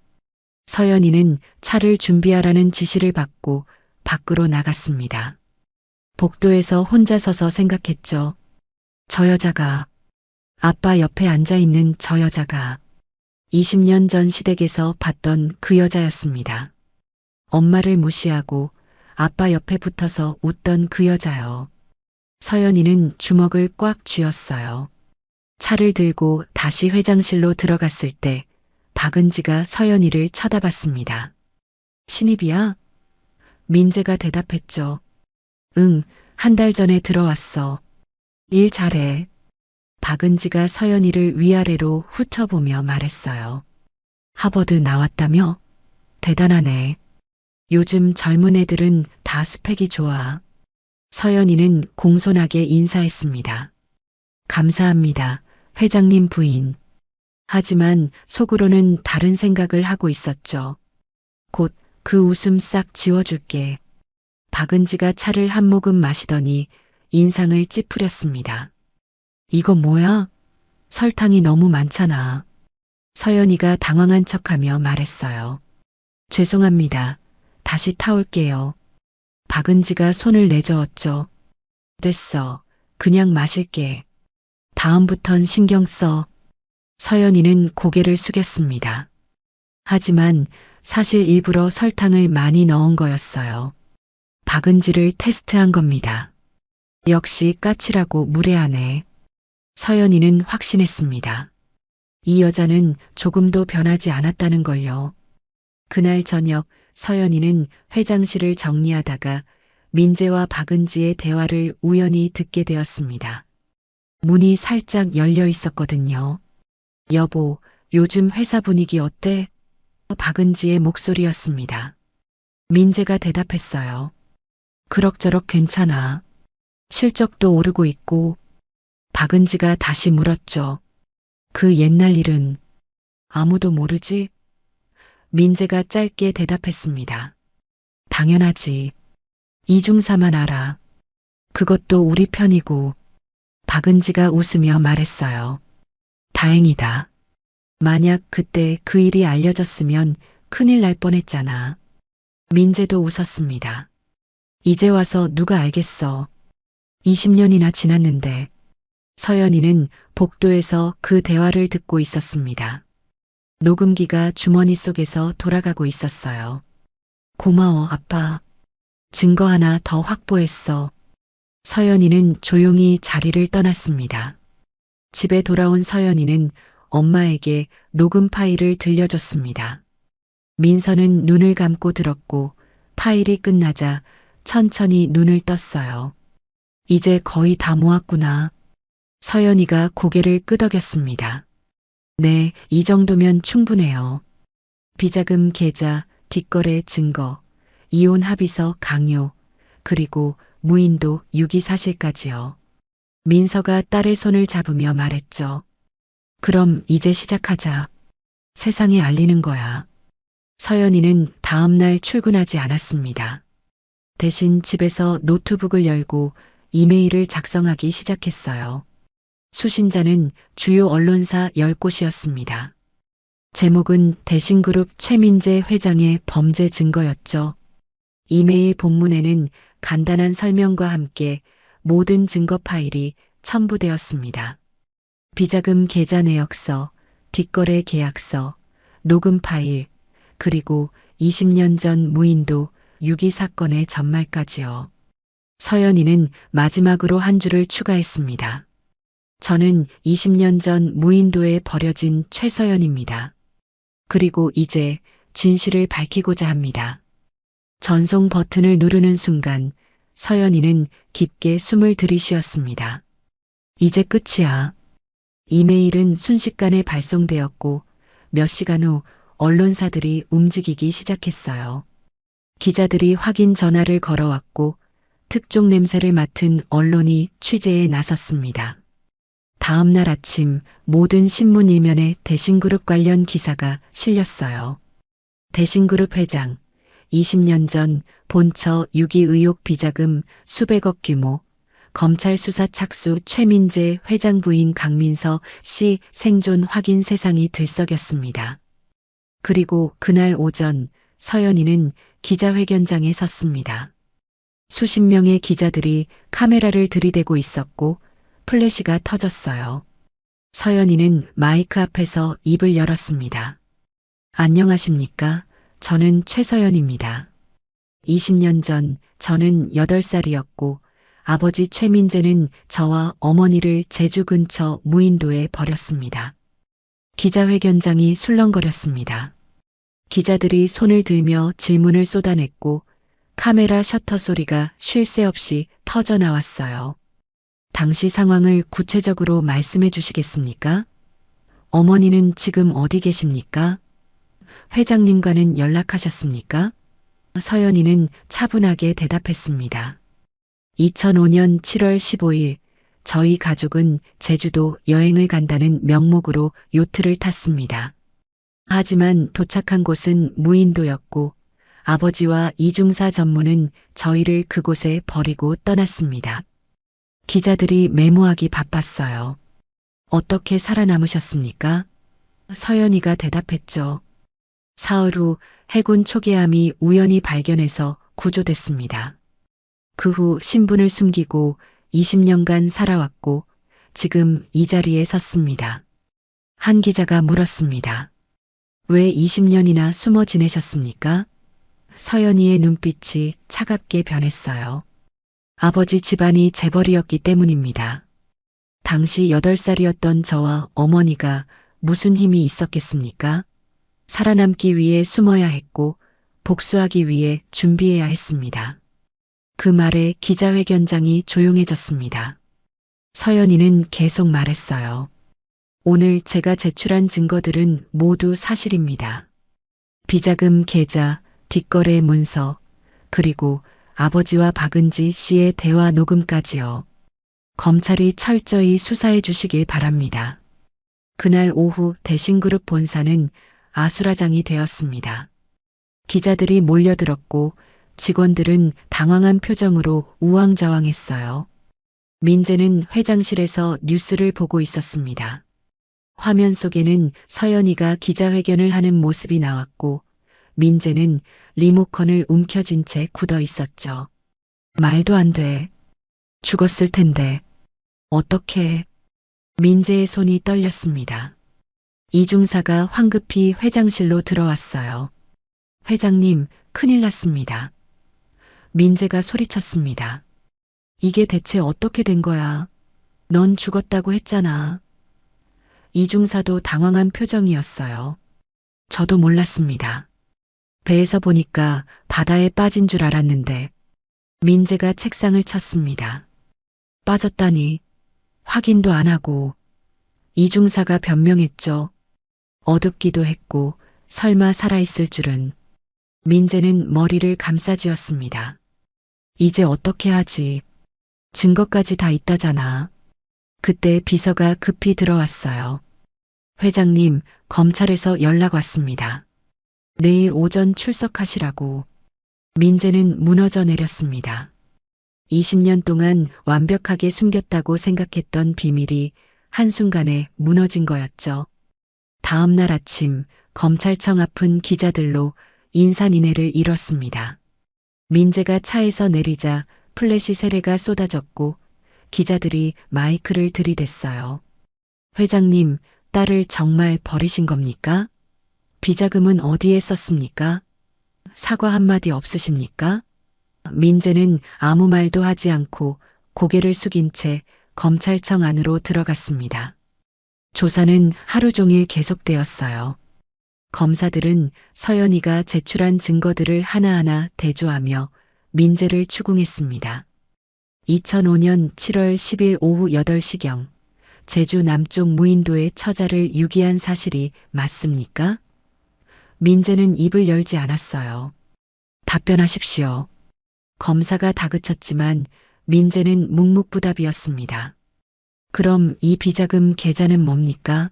서연이는 차를 준비하라는 지시를 받고 밖으로 나갔습니다. 복도에서 혼자 서서 생각했죠. 저 여자가, 아빠 옆에 앉아있는 저 여자가 20년 전 시댁에서 봤던 그 여자였습니다. 엄마를 무시하고 아빠 옆에 붙어서 웃던 그 여자요. 서연이는 주먹을 꽉 쥐었어요. 차를 들고 다시 회장실로 들어갔을 때 박은지가 서연이를 쳐다봤습니다. 신입이야? 민재가 대답했죠. 응, 한 달 전에 들어왔어. 일 잘해. 박은지가 서연이를 위아래로 훑어보며 말했어요. 하버드 나왔다며? 대단하네. 요즘 젊은 애들은 다 스펙이 좋아. 서연이는 공손하게 인사했습니다. 감사합니다, 회장님 부인. 하지만 속으로는 다른 생각을 하고 있었죠. 곧 그 웃음 싹 지워줄게. 박은지가 차를 한 모금 마시더니 인상을 찌푸렸습니다. 이거 뭐야? 설탕이 너무 많잖아. 서연이가 당황한 척하며 말했어요. 죄송합니다. 다시 타올게요. 박은지가 손을 내저었죠. 됐어. 그냥 마실게. 다음부턴 신경 써. 서연이는 고개를 숙였습니다. 하지만 사실 일부러 설탕을 많이 넣은 거였어요. 박은지를 테스트한 겁니다. 역시 까칠하고 무례하네. 서연이는 확신했습니다. 이 여자는 조금도 변하지 않았다는 걸요. 그날 저녁 서연이는 회장실을 정리하다가 민재와 박은지의 대화를 우연히 듣게 되었습니다. 문이 살짝 열려 있었거든요. 여보, 요즘 회사 분위기 어때? 박은지의 목소리였습니다. 민재가 대답했어요. 그럭저럭 괜찮아. 실적도 오르고 있고. 박은지가 다시 물었죠. 그 옛날 일은 아무도 모르지? 민재가 짧게 대답했습니다. 당연하지. 이중사만 알아. 그것도 우리 편이고. 박은지가 웃으며 말했어요. 다행이다. 만약 그때 그 일이 알려졌으면 큰일 날 뻔했잖아. 민재도 웃었습니다. 이제 와서 누가 알겠어. 20년이나 지났는데. 서연이는 복도에서 그 대화를 듣고 있었습니다. 녹음기가 주머니 속에서 돌아가고 있었어요. 고마워, 아빠. 증거 하나 더 확보했어. 서연이는 조용히 자리를 떠났습니다. 집에 돌아온 서연이는 엄마에게 녹음 파일을 들려줬습니다. 민서는 눈을 감고 들었고 파일이 끝나자 천천히 눈을 떴어요. 이제 거의 다 모았구나. 서연이가 고개를 끄덕였습니다. 네, 이 정도면 충분해요. 비자금 계좌, 뒷거래 증거, 이혼 합의서 강요, 그리고 무인도 유기 사실까지요. 민서가 딸의 손을 잡으며 말했죠. 그럼 이제 시작하자. 세상에 알리는 거야. 서연이는 다음 날 출근하지 않았습니다. 대신 집에서 노트북을 열고 이메일을 작성하기 시작했어요. 수신자는 주요 언론사 10곳이었습니다. 제목은 대신그룹 최민재 회장의 범죄 증거였죠. 이메일 본문에는 간단한 설명과 함께 모든 증거 파일이 첨부되었습니다. 비자금 계좌 내역서, 뒷거래 계약서, 녹음 파일, 그리고 20년 전 무인도 유기 사건의 전말까지요. 서연이는 마지막으로 한 줄을 추가했습니다. 저는 20년 전 무인도에 버려진 최서연입니다. 그리고 이제 진실을 밝히고자 합니다. 전송 버튼을 누르는 순간 서연이는 깊게 숨을 들이쉬었습니다. 이제 끝이야. 이메일은 순식간에 발송되었고 몇 시간 후 언론사들이 움직이기 시작했어요. 기자들이 확인 전화를 걸어왔고 특종 냄새를 맡은 언론이 취재에 나섰습니다. 다음 날 아침 모든 신문 일면에 대신그룹 관련 기사가 실렸어요. 대신그룹 회장, 20년 전 본처 유기 의혹 비자금 수백억 규모, 검찰 수사 착수 최민재 회장 부인 강민서 씨 생존 확인 세상이 들썩였습니다. 그리고 그날 오전 서연이는 기자회견장에 섰습니다. 수십 명의 기자들이 카메라를 들이대고 있었고 플래시가 터졌어요. 서연이는 마이크 앞에서 입을 열었습니다. 안녕하십니까? 저는 최서연입니다. 20년 전 저는 8살이었고 아버지 최민재는 저와 어머니를 제주 근처 무인도에 버렸습니다. 기자회견장이 술렁거렸습니다. 기자들이 손을 들며 질문을 쏟아냈고 카메라 셔터 소리가 쉴 새 없이 터져 나왔어요. 당시 상황을 구체적으로 말씀해 주시겠습니까? 어머니는 지금 어디 계십니까? 회장님과는 연락하셨습니까? 서연이는 차분하게 대답했습니다. 2005년 7월 15일 저희 가족은 제주도 여행을 간다는 명목으로 요트를 탔습니다. 하지만 도착한 곳은 무인도였고 아버지와 이중사 전무는 저희를 그곳에 버리고 떠났습니다. 기자들이 메모하기 바빴어요. 어떻게 살아남으셨습니까? 서연이가 대답했죠. 사흘 후 해군 초계함이 우연히 발견해서 구조됐습니다. 그 후 신분을 숨기고 20년간 살아왔고 지금 이 자리에 섰습니다. 한 기자가 물었습니다. 왜 20년이나 숨어 지내셨습니까? 서연이의 눈빛이 차갑게 변했어요. 아버지 집안이 재벌이었기 때문입니다. 당시 8살이었던 저와 어머니가 무슨 힘이 있었겠습니까? 살아남기 위해 숨어야 했고 복수하기 위해 준비해야 했습니다. 그 말에 기자회견장이 조용해졌습니다. 서연이는 계속 말했어요. 오늘 제가 제출한 증거들은 모두 사실입니다. 비자금 계좌, 뒷거래 문서, 그리고 아버지와 박은지 씨의 대화 녹음까지요. 검찰이 철저히 수사해 주시길 바랍니다. 그날 오후 대신그룹 본사는 아수라장이 되었습니다. 기자들이 몰려들었고 직원들은 당황한 표정으로 우왕좌왕했어요. 민재는 회장실에서 뉴스를 보고 있었습니다. 화면 속에는 서연이가 기자회견을 하는 모습이 나왔고 민재는 리모컨을 움켜쥔 채 굳어 있었죠. 말도 안 돼. 죽었을 텐데. 어떻게? 민재의 손이 떨렸습니다. 이중사가 황급히 회장실로 들어왔어요. 회장님, 큰일 났습니다. 민재가 소리쳤습니다. 이게 대체 어떻게 된 거야? 넌 죽었다고 했잖아. 이중사도 당황한 표정이었어요. 저도 몰랐습니다. 배에서 보니까 바다에 빠진 줄 알았는데 민재가 책상을 쳤습니다. 빠졌다니 확인도 안 하고. 이중사가 변명했죠. 어둡기도 했고 설마 살아있을 줄은. 민재는 머리를 감싸쥐었습니다. 이제 어떻게 하지? 증거까지 다 있다잖아. 그때 비서가 급히 들어왔어요. 회장님, 검찰에서 연락 왔습니다. 내일 오전 출석하시라고. 민재는 무너져 내렸습니다. 20년 동안 완벽하게 숨겼다고 생각했던 비밀이 한순간에 무너진 거였죠. 다음 날 아침 검찰청 앞은 기자들로 인산인해를 이뤘습니다. 민재가 차에서 내리자 플래시 세례가 쏟아졌고 기자들이 마이크를 들이댔어요. 회장님, 딸을 정말 버리신 겁니까? 비자금은 어디에 썼습니까? 사과 한마디 없으십니까? 민재는 아무 말도 하지 않고 고개를 숙인 채 검찰청 안으로 들어갔습니다. 조사는 하루 종일 계속되었어요. 검사들은 서연이가 제출한 증거들을 하나하나 대조하며 민재를 추궁했습니다. 2005년 7월 10일 오후 8시경 제주 남쪽 무인도의 처자를 유기한 사실이 맞습니까? 민재는 입을 열지 않았어요. 답변하십시오. 검사가 다그쳤지만 민재는 묵묵부답이었습니다. 그럼 이 비자금 계좌는 뭡니까?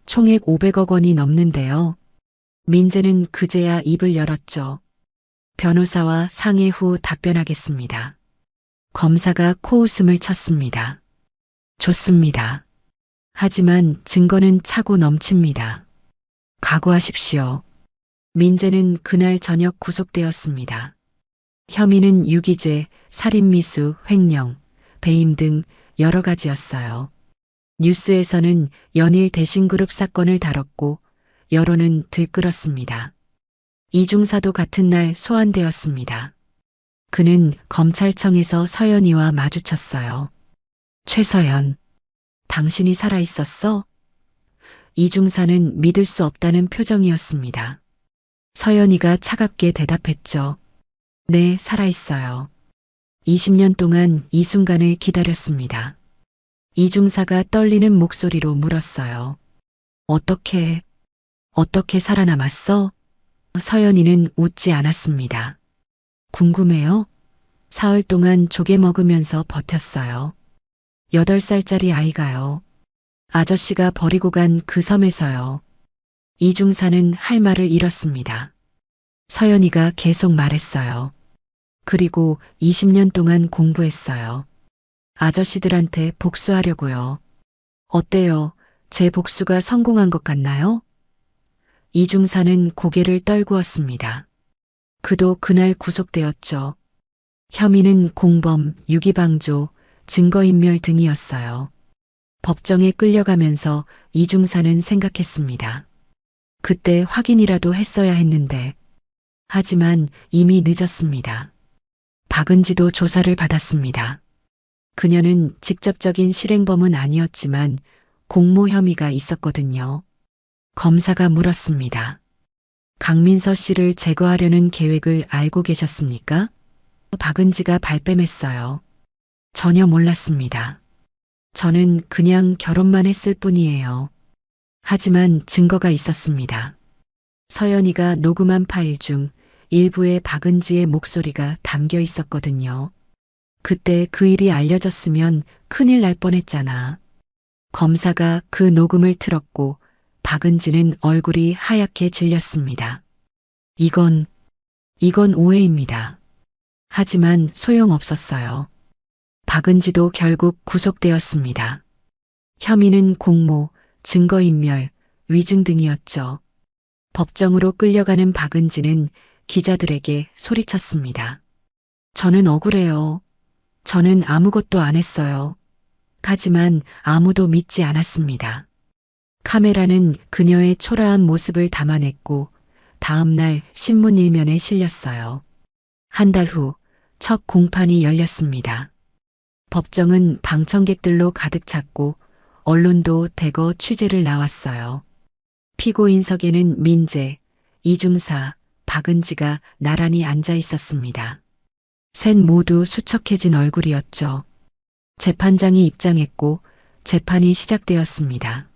총액 500억 원이 넘는데요. 민재는 그제야 입을 열었죠. 변호사와 상의 후 답변하겠습니다. 검사가 코웃음을 쳤습니다. 좋습니다. 하지만 증거는 차고 넘칩니다. 각오하십시오. 민재는 그날 저녁 구속되었습니다. 혐의는 유기죄, 살인미수, 횡령, 배임 등 여러 가지였어요. 뉴스에서는 연일 대신그룹 사건을 다뤘고 여론은 들끓었습니다. 이중사도 같은 날 소환되었습니다. 그는 검찰청에서 서연이와 마주쳤어요. 최서연, 당신이 살아있었어? 이중사는 믿을 수 없다는 표정이었습니다. 서연이가 차갑게 대답했죠. 네, 살아있어요. 20년 동안 이 순간을 기다렸습니다. 이중사가 떨리는 목소리로 물었어요. 어떻게 살아남았어? 서연이는 웃지 않았습니다. 궁금해요? 사흘 동안 조개 먹으면서 버텼어요. 8살짜리 아이가요. 아저씨가 버리고 간 그 섬에서요. 이중사는 할 말을 잃었습니다. 서연이가 계속 말했어요. 그리고 20년 동안 공부했어요. 아저씨들한테 복수하려고요. 어때요? 제 복수가 성공한 것 같나요? 이중사는 고개를 떨구었습니다. 그도 그날 구속되었죠. 혐의는 공범, 유기방조, 증거인멸 등이었어요. 법정에 끌려가면서 이중사는 생각했습니다. 그때 확인이라도 했어야 했는데. 하지만 이미 늦었습니다. 박은지도 조사를 받았습니다. 그녀는 직접적인 실행범은 아니었지만 공모 혐의가 있었거든요. 검사가 물었습니다. 강민서 씨를 제거하려는 계획을 알고 계셨습니까? 박은지가 발뺌했어요. 전혀 몰랐습니다. 저는 그냥 결혼만 했을 뿐이에요. 하지만 증거가 있었습니다. 서연이가 녹음한 파일 중 일부에 박은지의 목소리가 담겨 있었거든요. 그때 그 일이 알려졌으면 큰일 날 뻔했잖아. 검사가 그 녹음을 틀었고 박은지는 얼굴이 하얗게 질렸습니다. 이건 오해입니다. 하지만 소용없었어요. 박은지도 결국 구속되었습니다. 혐의는 공모, 증거인멸, 위증 등이었죠. 법정으로 끌려가는 박은지는 기자들에게 소리쳤습니다. 저는 억울해요. 저는 아무것도 안 했어요. 하지만 아무도 믿지 않았습니다. 카메라는 그녀의 초라한 모습을 담아냈고 다음 날 신문 일면에 실렸어요. 한 달 후 첫 공판이 열렸습니다. 법정은 방청객들로 가득 찼고 언론도 대거 취재를 나왔어요. 피고인석에는 민재, 이중사, 박은지가 나란히 앉아 있었습니다. 셋 모두 수척해진 얼굴이었죠. 재판장이 입장했고 재판이 시작되었습니다.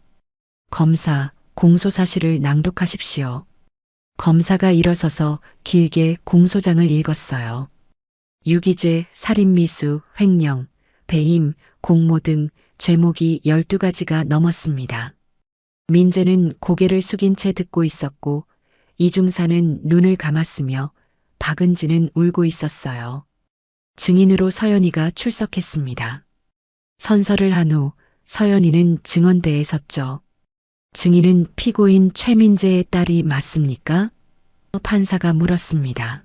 검사, 공소사실을 낭독하십시오. 검사가 일어서서 길게 공소장을 읽었어요. 유기죄, 살인미수, 횡령, 배임, 공모 등 죄목이 12가지가 넘었습니다. 민재는 고개를 숙인 채 듣고 있었고 이중사는 눈을 감았으며 박은지는 울고 있었어요. 증인으로 서연이가 출석했습니다. 선서를 한 후 서연이는 증언대에 섰죠. 증인은 피고인 최민재의 딸이 맞습니까? 판사가 물었습니다.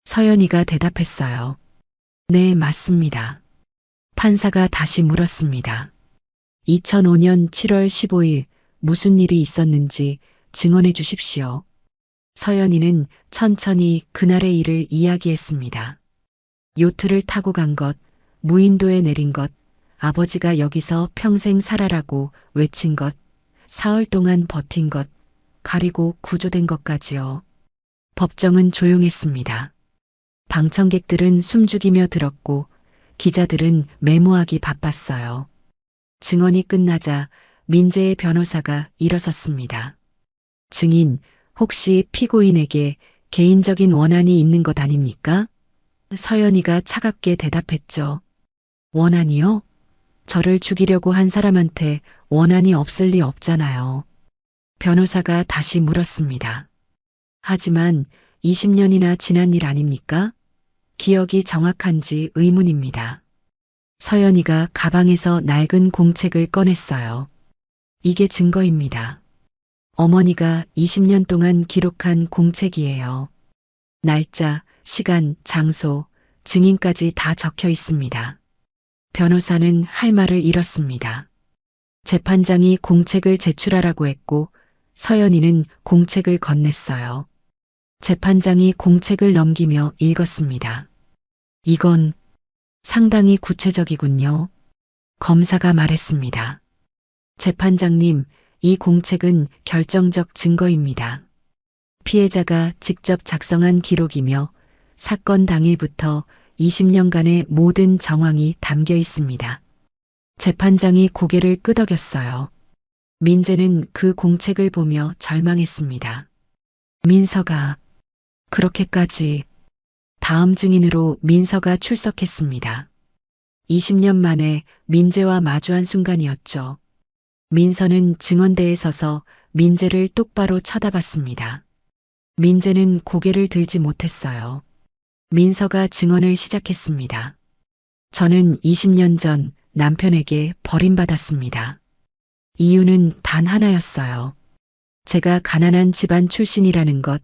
서연이가 대답했어요. 네, 맞습니다. 판사가 다시 물었습니다. 2005년 7월 15일 무슨 일이 있었는지 증언해 주십시오. 서연이는 천천히 그날의 일을 이야기했습니다. 요트를 타고 간 것, 무인도에 내린 것, 아버지가 여기서 평생 살아라고 외친 것, 사흘 동안 버틴 것, 가리고 구조된 것까지요. 법정은 조용했습니다. 방청객들은 숨죽이며 들었고 기자들은 메모하기 바빴어요. 증언이 끝나자 민재의 변호사가 일어섰습니다. 증인, 혹시 피고인에게 개인적인 원한이 있는 것 아닙니까? 서연이가 차갑게 대답했죠. 원한이요? 저를 죽이려고 한 사람한테 원한이 없을 리 없잖아요. 변호사가 다시 물었습니다. 하지만 20년이나 지난 일 아닙니까? 기억이 정확한지 의문입니다. 서연이가 가방에서 낡은 공책을 꺼냈어요. 이게 증거입니다. 어머니가 20년 동안 기록한 공책이에요. 날짜, 시간, 장소, 증인까지 다 적혀 있습니다. 변호사는 할 말을 잃었습니다. 재판장이 공책을 제출하라고 했고 서연이는 공책을 건넸어요. 재판장이 공책을 넘기며 읽었습니다. 이건 상당히 구체적이군요. 검사가 말했습니다. 재판장님, 이 공책은 결정적 증거입니다. 피해자가 직접 작성한 기록이며 사건 당일부터 20년간의 모든 정황이 담겨 있습니다. 재판장이 고개를 끄덕였어요. 민재는 그 공책을 보며 절망했습니다. 민서가 그렇게까지. 다음 증인으로 민서가 출석했습니다. 20년 만에 민재와 마주한 순간이었죠. 민서는 증언대에 서서 민재를 똑바로 쳐다봤습니다. 민재는 고개를 들지 못했어요. 민서가 증언을 시작했습니다. 저는 20년 전 남편에게 버림받았습니다. 이유는 단 하나였어요. 제가 가난한 집안 출신이라는 것,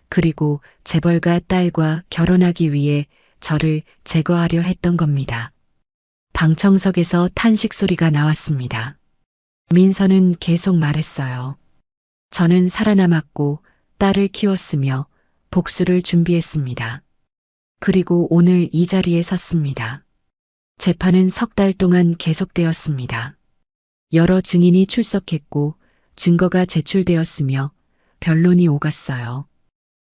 그리고 재벌가 딸과 결혼하기 위해 저를 제거하려 했던 겁니다. 방청석에서 탄식 소리가 나왔습니다. 민서는 계속 말했어요. 저는 살아남았고 딸을 키웠으며 복수를 준비했습니다. 그리고 오늘 이 자리에 섰습니다. 재판은 석 달 동안 계속되었습니다. 여러 증인이 출석했고 증거가 제출되었으며 변론이 오갔어요.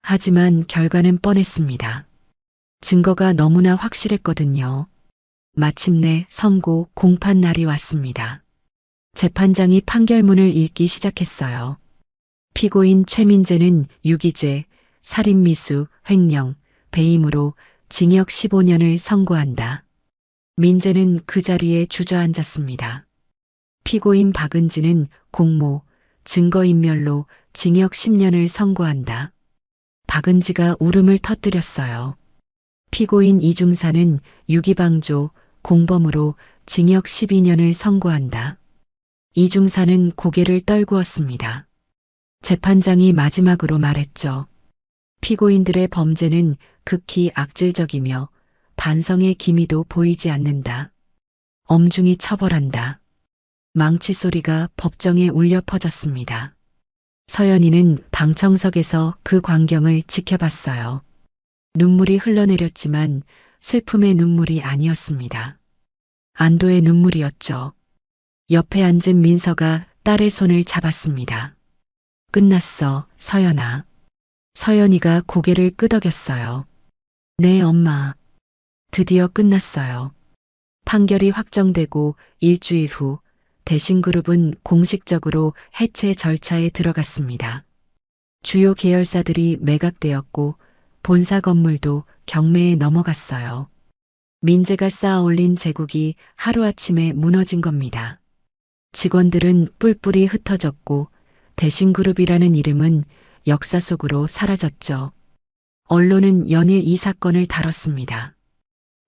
하지만 결과는 뻔했습니다. 증거가 너무나 확실했거든요. 마침내 선고 공판 날이 왔습니다. 재판장이 판결문을 읽기 시작했어요. 피고인 최민재는 유기죄, 살인미수, 횡령, 배임으로 징역 15년을 선고한다. 민재는 그 자리에 주저앉았습니다. 피고인 박은지는 공모, 증거인멸로 징역 10년을 선고한다. 박은지가 울음을 터뜨렸어요. 피고인 이중사는 유기방조, 공범으로 징역 12년을 선고한다. 이중사는 고개를 떨구었습니다. 재판장이 마지막으로 말했죠. 피고인들의 범죄는 극히 악질적이며 반성의 기미도 보이지 않는다. 엄중히 처벌한다. 망치 소리가 법정에 울려 퍼졌습니다. 서연이는 방청석에서 그 광경을 지켜봤어요. 눈물이 흘러내렸지만 슬픔의 눈물이 아니었습니다. 안도의 눈물이었죠. 옆에 앉은 민서가 딸의 손을 잡았습니다. 끝났어, 서연아. 서연이가 고개를 끄덕였어요. 네, 엄마. 드디어 끝났어요. 판결이 확정되고 일주일 후 대신그룹은 공식적으로 해체 절차에 들어갔습니다. 주요 계열사들이 매각되었고 본사 건물도 경매에 넘어갔어요. 민재가 쌓아올린 제국이 하루아침에 무너진 겁니다. 직원들은 뿔뿔이 흩어졌고 대신그룹이라는 이름은 역사 속으로 사라졌죠. 언론은 연일 이 사건을 다뤘습니다.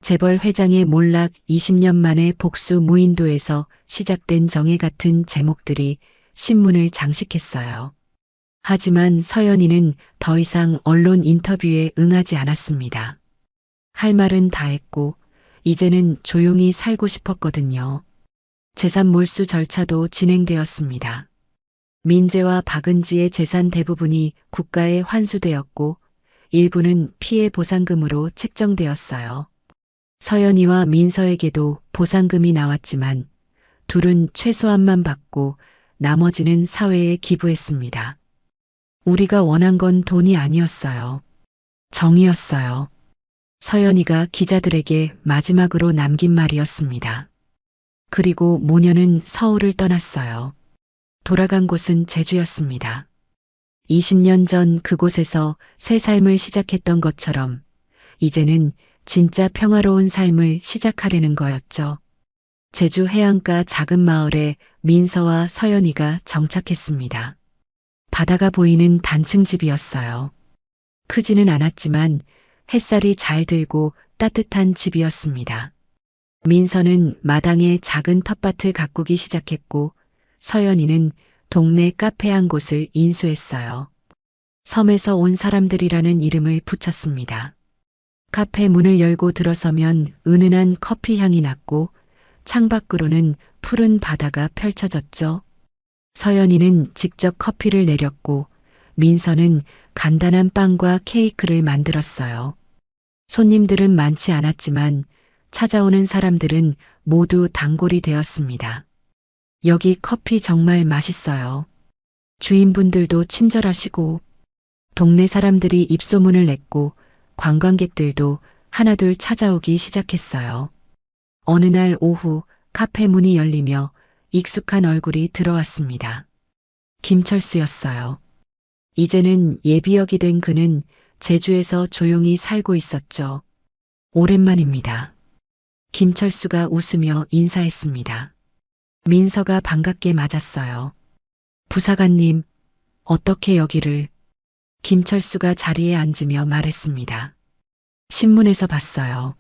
재벌 회장의 몰락 20년 만에 복수 무인도에서 시작된 정의 같은 제목들이 신문을 장식했어요. 하지만 서연이는 더 이상 언론 인터뷰에 응하지 않았습니다. 할 말은 다 했고 이제는 조용히 살고 싶었거든요. 재산 몰수 절차도 진행되었습니다. 민재와 박은지의 재산 대부분이 국가에 환수되었고 일부는 피해 보상금으로 책정되었어요. 서연이와 민서에게도 보상금이 나왔지만 둘은 최소한만 받고 나머지는 사회에 기부했습니다. 우리가 원한 건 돈이 아니었어요. 정의였어요. 서연이가 기자들에게 마지막으로 남긴 말이었습니다. 그리고 모녀는 서울을 떠났어요. 돌아간 곳은 제주였습니다. 20년 전 그곳에서 새 삶을 시작했던 것처럼 이제는 진짜 평화로운 삶을 시작하려는 거였죠. 제주 해안가 작은 마을에 민서와 서연이가 정착했습니다. 바다가 보이는 단층 집이었어요. 크지는 않았지만 햇살이 잘 들고 따뜻한 집이었습니다. 민서는 마당에 작은 텃밭을 가꾸기 시작했고 서연이는 동네 카페 한 곳을 인수했어요. 섬에서 온 사람들이라는 이름을 붙였습니다. 카페 문을 열고 들어서면 은은한 커피 향이 났고 창밖으로는 푸른 바다가 펼쳐졌죠. 서연이는 직접 커피를 내렸고 민서는 간단한 빵과 케이크를 만들었어요. 손님들은 많지 않았지만 찾아오는 사람들은 모두 단골이 되었습니다. 여기 커피 정말 맛있어요. 주인분들도 친절하시고 동네 사람들이 입소문을 냈고 관광객들도 하나둘 찾아오기 시작했어요. 어느 날 오후 카페 문이 열리며 익숙한 얼굴이 들어왔습니다. 김철수였어요. 이제는 예비역이 된 그는 제주에서 조용히 살고 있었죠. 오랜만입니다. 김철수가 웃으며 인사했습니다. 민서가 반갑게 맞았어요. 부사관님, 어떻게 여기를? 김철수가 자리에 앉으며 말했습니다. 신문에서 봤어요.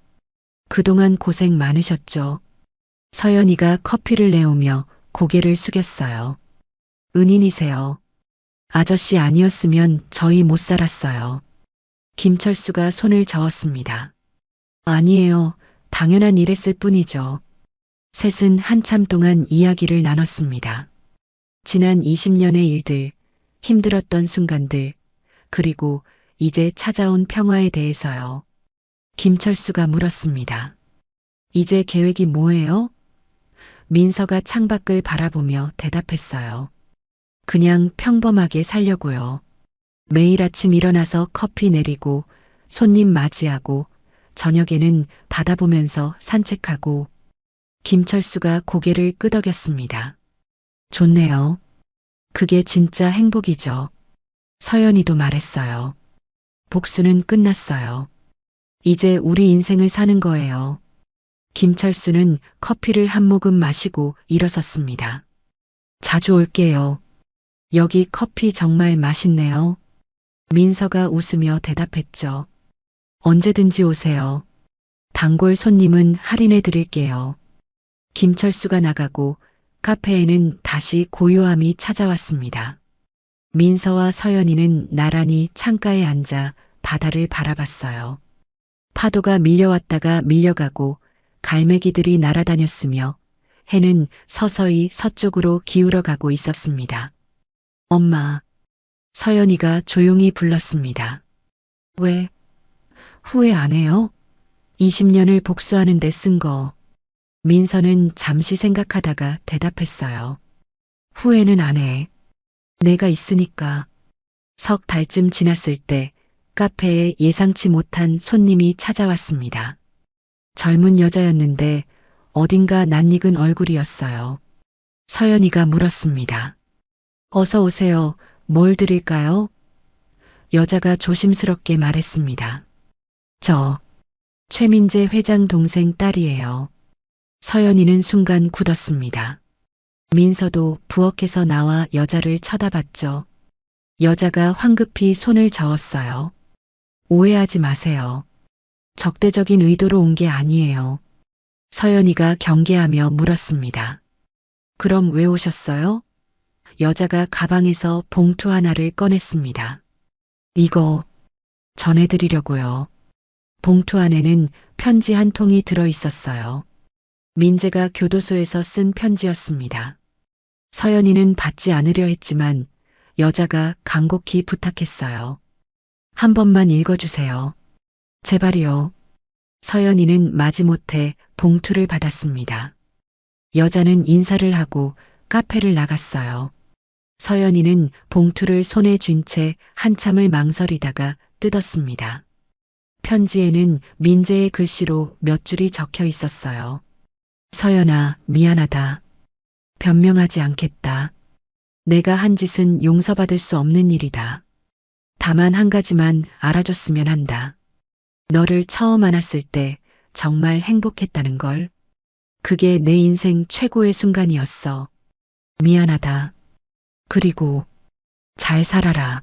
그동안 고생 많으셨죠? 서연이가 커피를 내오며 고개를 숙였어요. 은인이세요. 아저씨 아니었으면 저희 못 살았어요. 김철수가 손을 저었습니다. 아니에요. 당연한 일했을 뿐이죠. 셋은 한참 동안 이야기를 나눴습니다. 지난 20년의 일들, 힘들었던 순간들, 그리고 이제 찾아온 평화에 대해서요. 김철수가 물었습니다. 이제 계획이 뭐예요? 민서가 창밖을 바라보며 대답했어요. 그냥 평범하게 살려고요. 매일 아침 일어나서 커피 내리고 손님 맞이하고 저녁에는 바다 보면서 산책하고. 김철수가 고개를 끄덕였습니다. 좋네요. 그게 진짜 행복이죠. 서연이도 말했어요. 복수는 끝났어요. 이제 우리 인생을 사는 거예요. 김철수는 커피를 한 모금 마시고 일어섰습니다. 자주 올게요. 여기 커피 정말 맛있네요. 민서가 웃으며 대답했죠. 언제든지 오세요. 단골 손님은 할인해 드릴게요. 김철수가 나가고 카페에는 다시 고요함이 찾아왔습니다. 민서와 서연이는 나란히 창가에 앉아 바다를 바라봤어요. 파도가 밀려왔다가 밀려가고 갈매기들이 날아다녔으며 해는 서서히 서쪽으로 기울어가고 있었습니다. 엄마, 서연이가 조용히 불렀습니다. 왜? 후회 안 해요? 20년을 복수하는 데 쓴 거. 민서는 잠시 생각하다가 대답했어요. 후회는 안 해. 내가 있으니까. 석 달쯤 지났을 때 카페에 예상치 못한 손님이 찾아왔습니다. 젊은 여자였는데 어딘가 낯익은 얼굴이었어요. 서연이가 물었습니다. 어서 오세요. 뭘 드릴까요? 여자가 조심스럽게 말했습니다. 저 최민재 회장 동생 딸이에요. 서연이는 순간 굳었습니다. 민서도 부엌에서 나와 여자를 쳐다봤죠. 여자가 황급히 손을 저었어요. 오해하지 마세요. 적대적인 의도로 온 게 아니에요. 서연이가 경계하며 물었습니다. 그럼 왜 오셨어요? 여자가 가방에서 봉투 하나를 꺼냈습니다. 이거 전해드리려고요. 봉투 안에는 편지 한 통이 들어 있었어요. 민재가 교도소에서 쓴 편지였습니다. 서연이는 받지 않으려 했지만 여자가 간곡히 부탁했어요. 한 번만 읽어주세요. 제발이요. 서연이는 마지못해 봉투를 받았습니다. 여자는 인사를 하고 카페를 나갔어요. 서연이는 봉투를 손에 쥔 채 한참을 망설이다가 뜯었습니다. 편지에는 민재의 글씨로 몇 줄이 적혀 있었어요. 서연아, 미안하다. 변명하지 않겠다. 내가 한 짓은 용서받을 수 없는 일이다. 다만 한 가지만 알아줬으면 한다. 너를 처음 안았을 때 정말 행복했다는 걸. 그게 내 인생 최고의 순간이었어. 미안하다. 그리고 잘 살아라.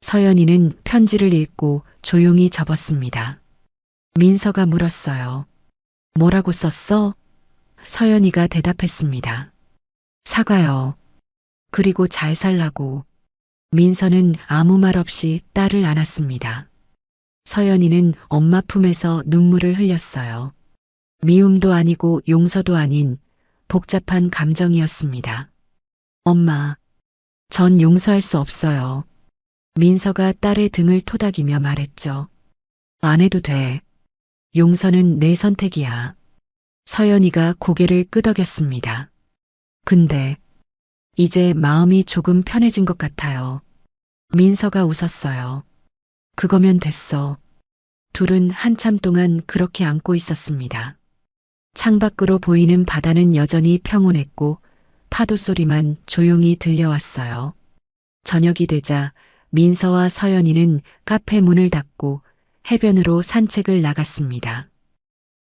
서연이는 편지를 읽고 조용히 접었습니다. 민서가 물었어요. 뭐라고 썼어? 서연이가 대답했습니다. 사과요. 그리고 잘 살라고. 민서는 아무 말 없이 딸을 안았습니다. 서연이는 엄마 품에서 눈물을 흘렸어요. 미움도 아니고 용서도 아닌 복잡한 감정이었습니다. 엄마, 전 용서할 수 없어요. 민서가 딸의 등을 토닥이며 말했죠. 안 해도 돼. 용서는 내 선택이야. 서연이가 고개를 끄덕였습니다. 근데 이제 마음이 조금 편해진 것 같아요. 민서가 웃었어요. 그거면 됐어. 둘은 한참 동안 그렇게 안고 있었습니다. 창밖으로 보이는 바다는 여전히 평온했고 파도 소리만 조용히 들려왔어요. 저녁이 되자 민서와 서연이는 카페 문을 닫고 해변으로 산책을 나갔습니다.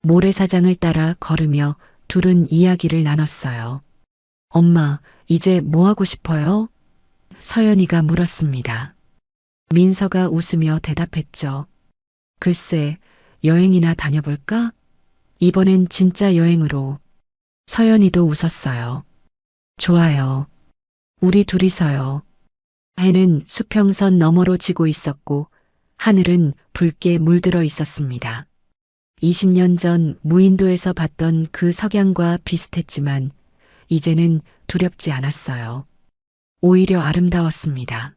모래사장을 따라 걸으며 둘은 이야기를 나눴어요. 엄마, 이제 뭐 하고 싶어요? 서연이가 물었습니다. 민서가 웃으며 대답했죠. 글쎄, 여행이나 다녀볼까? 이번엔 진짜 여행으로. 서연이도 웃었어요. 좋아요. 우리 둘이서요. 해는 수평선 너머로 지고 있었고 하늘은 붉게 물들어 있었습니다. 20년 전 무인도에서 봤던 그 석양과 비슷했지만 이제는 두렵지 않았어요. 오히려 아름다웠습니다.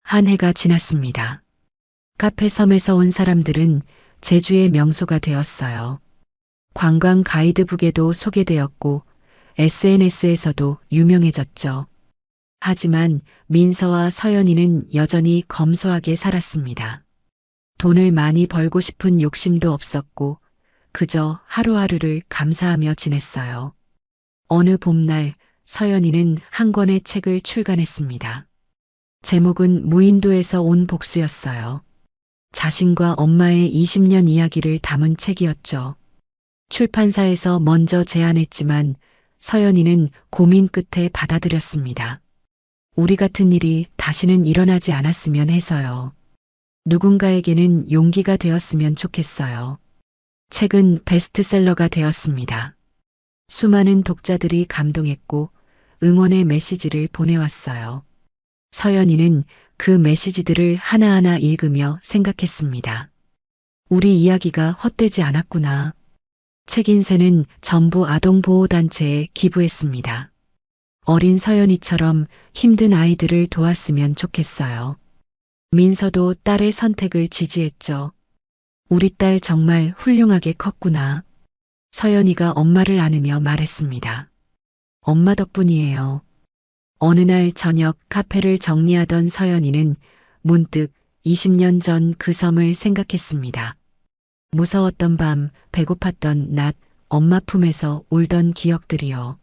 한 해가 지났습니다. 카페 섬에서 온 사람들은 제주의 명소가 되었어요. 관광 가이드북에도 소개되었고 SNS에서도 유명해졌죠. 하지만 민서와 서연이는 여전히 검소하게 살았습니다. 돈을 많이 벌고 싶은 욕심도 없었고 그저 하루하루를 감사하며 지냈어요. 어느 봄날 서연이는 한 권의 책을 출간했습니다. 제목은 무인도에서 온 복수였어요. 자신과 엄마의 20년 이야기를 담은 책이었죠. 출판사에서 먼저 제안했지만 서연이는 고민 끝에 받아들였습니다. 우리 같은 일이 다시는 일어나지 않았으면 해서요. 누군가에게는 용기가 되었으면 좋겠어요. 책은 베스트셀러가 되었습니다. 수많은 독자들이 감동했고 응원의 메시지를 보내왔어요. 서연이는 그 메시지들을 하나하나 읽으며 생각했습니다. 우리 이야기가 헛되지 않았구나. 책 인쇄는 전부 아동보호단체에 기부했습니다. 어린 서연이처럼 힘든 아이들을 도왔으면 좋겠어요. 민서도 딸의 선택을 지지했죠. 우리 딸 정말 훌륭하게 컸구나. 서연이가 엄마를 안으며 말했습니다. 엄마 덕분이에요. 어느 날 저녁 카페를 정리하던 서연이는 문득 20년 전 그 섬을 생각했습니다. 무서웠던 밤, 배고팠던 낮, 엄마 품에서 울던 기억들이요.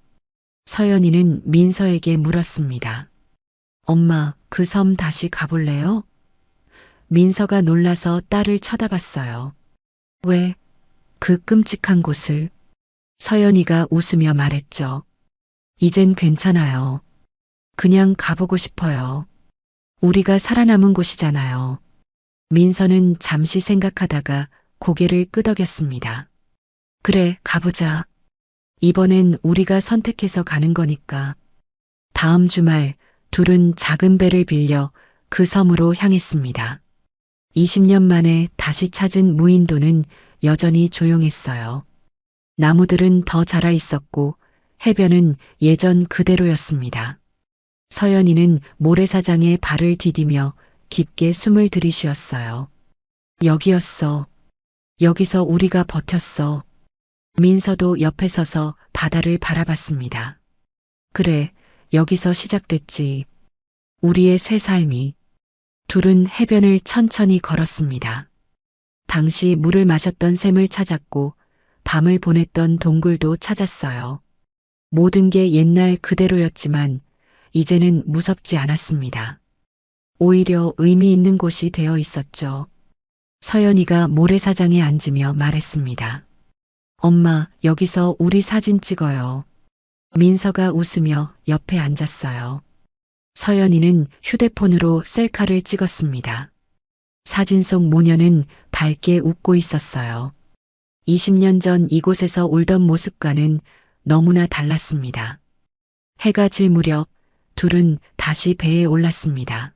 서연이는 민서에게 물었습니다. 엄마, 그 섬 다시 가볼래요? 민서가 놀라서 딸을 쳐다봤어요. 왜? 그 끔찍한 곳을. 서연이가 웃으며 말했죠. 이젠 괜찮아요. 그냥 가보고 싶어요. 우리가 살아남은 곳이잖아요. 민서는 잠시 생각하다가 고개를 끄덕였습니다. 그래, 가보자. 이번엔 우리가 선택해서 가는 거니까. 다음 주말 둘은 작은 배를 빌려 그 섬으로 향했습니다. 20년 만에 다시 찾은 무인도는 여전히 조용했어요. 나무들은 더 자라 있었고 해변은 예전 그대로였습니다. 서연이는 모래사장에 발을 디디며 깊게 숨을 들이쉬었어요. 여기였어. 여기서 우리가 버텼어. 민서도 옆에 서서 바다를 바라봤습니다. 그래, 여기서 시작됐지. 우리의 새 삶이. 둘은 해변을 천천히 걸었습니다. 당시 물을 마셨던 샘을 찾았고 밤을 보냈던 동굴도 찾았어요. 모든 게 옛날 그대로였지만 이제는 무섭지 않았습니다. 오히려 의미 있는 곳이 되어 있었죠. 서연이가 모래사장에 앉으며 말했습니다. 엄마, 여기서 우리 사진 찍어요. 민서가 웃으며 옆에 앉았어요. 서연이는 휴대폰으로 셀카를 찍었습니다. 사진 속 모녀는 밝게 웃고 있었어요. 20년 전 이곳에서 울던 모습과는 너무나 달랐습니다. 해가 질 무렵 둘은 다시 배에 올랐습니다.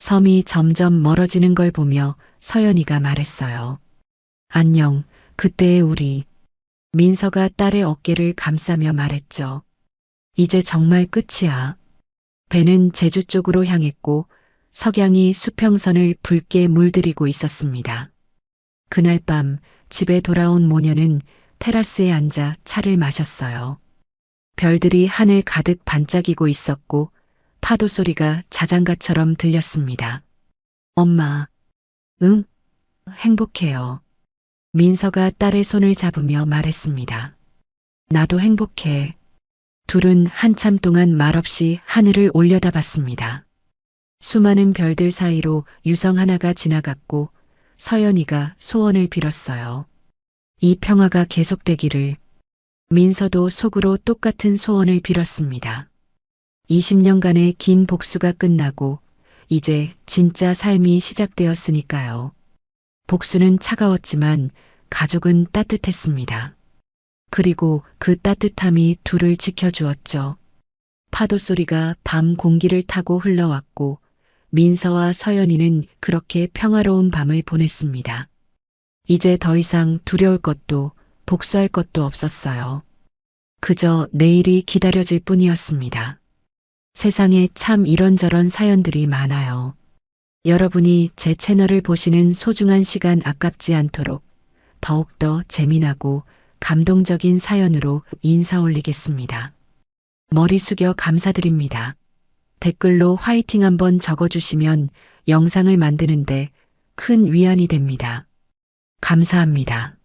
섬이 점점 멀어지는 걸 보며 서연이가 말했어요. 안녕, 그때의 우리. 민서가 딸의 어깨를 감싸며 말했죠. 이제 정말 끝이야. 배는 제주 쪽으로 향했고 석양이 수평선을 붉게 물들이고 있었습니다. 그날 밤 집에 돌아온 모녀는 테라스에 앉아 차를 마셨어요. 별들이 하늘 가득 반짝이고 있었고 파도 소리가 자장가처럼 들렸습니다. 엄마, 응? 행복해요. 민서가 딸의 손을 잡으며 말했습니다. 나도 행복해. 둘은 한참 동안 말없이 하늘을 올려다봤습니다. 수많은 별들 사이로 유성 하나가 지나갔고 서연이가 소원을 빌었어요. 이 평화가 계속되기를. 민서도 속으로 똑같은 소원을 빌었습니다. 20년간의 긴 복수가 끝나고 이제 진짜 삶이 시작되었으니까요. 복수는 차가웠지만 가족은 따뜻했습니다. 그리고 그 따뜻함이 둘을 지켜주었죠. 파도 소리가 밤 공기를 타고 흘러왔고 민서와 서연이는 그렇게 평화로운 밤을 보냈습니다. 이제 더 이상 두려울 것도 복수할 것도 없었어요. 그저 내일이 기다려질 뿐이었습니다. 세상에 참 이런저런 사연들이 많아요. 여러분이 제 채널을 보시는 소중한 시간 아깝지 않도록 더욱더 재미나고 감동적인 사연으로 인사 올리겠습니다. 머리 숙여 감사드립니다. 댓글로 화이팅 한번 적어주시면 영상을 만드는데 큰 위안이 됩니다. 감사합니다.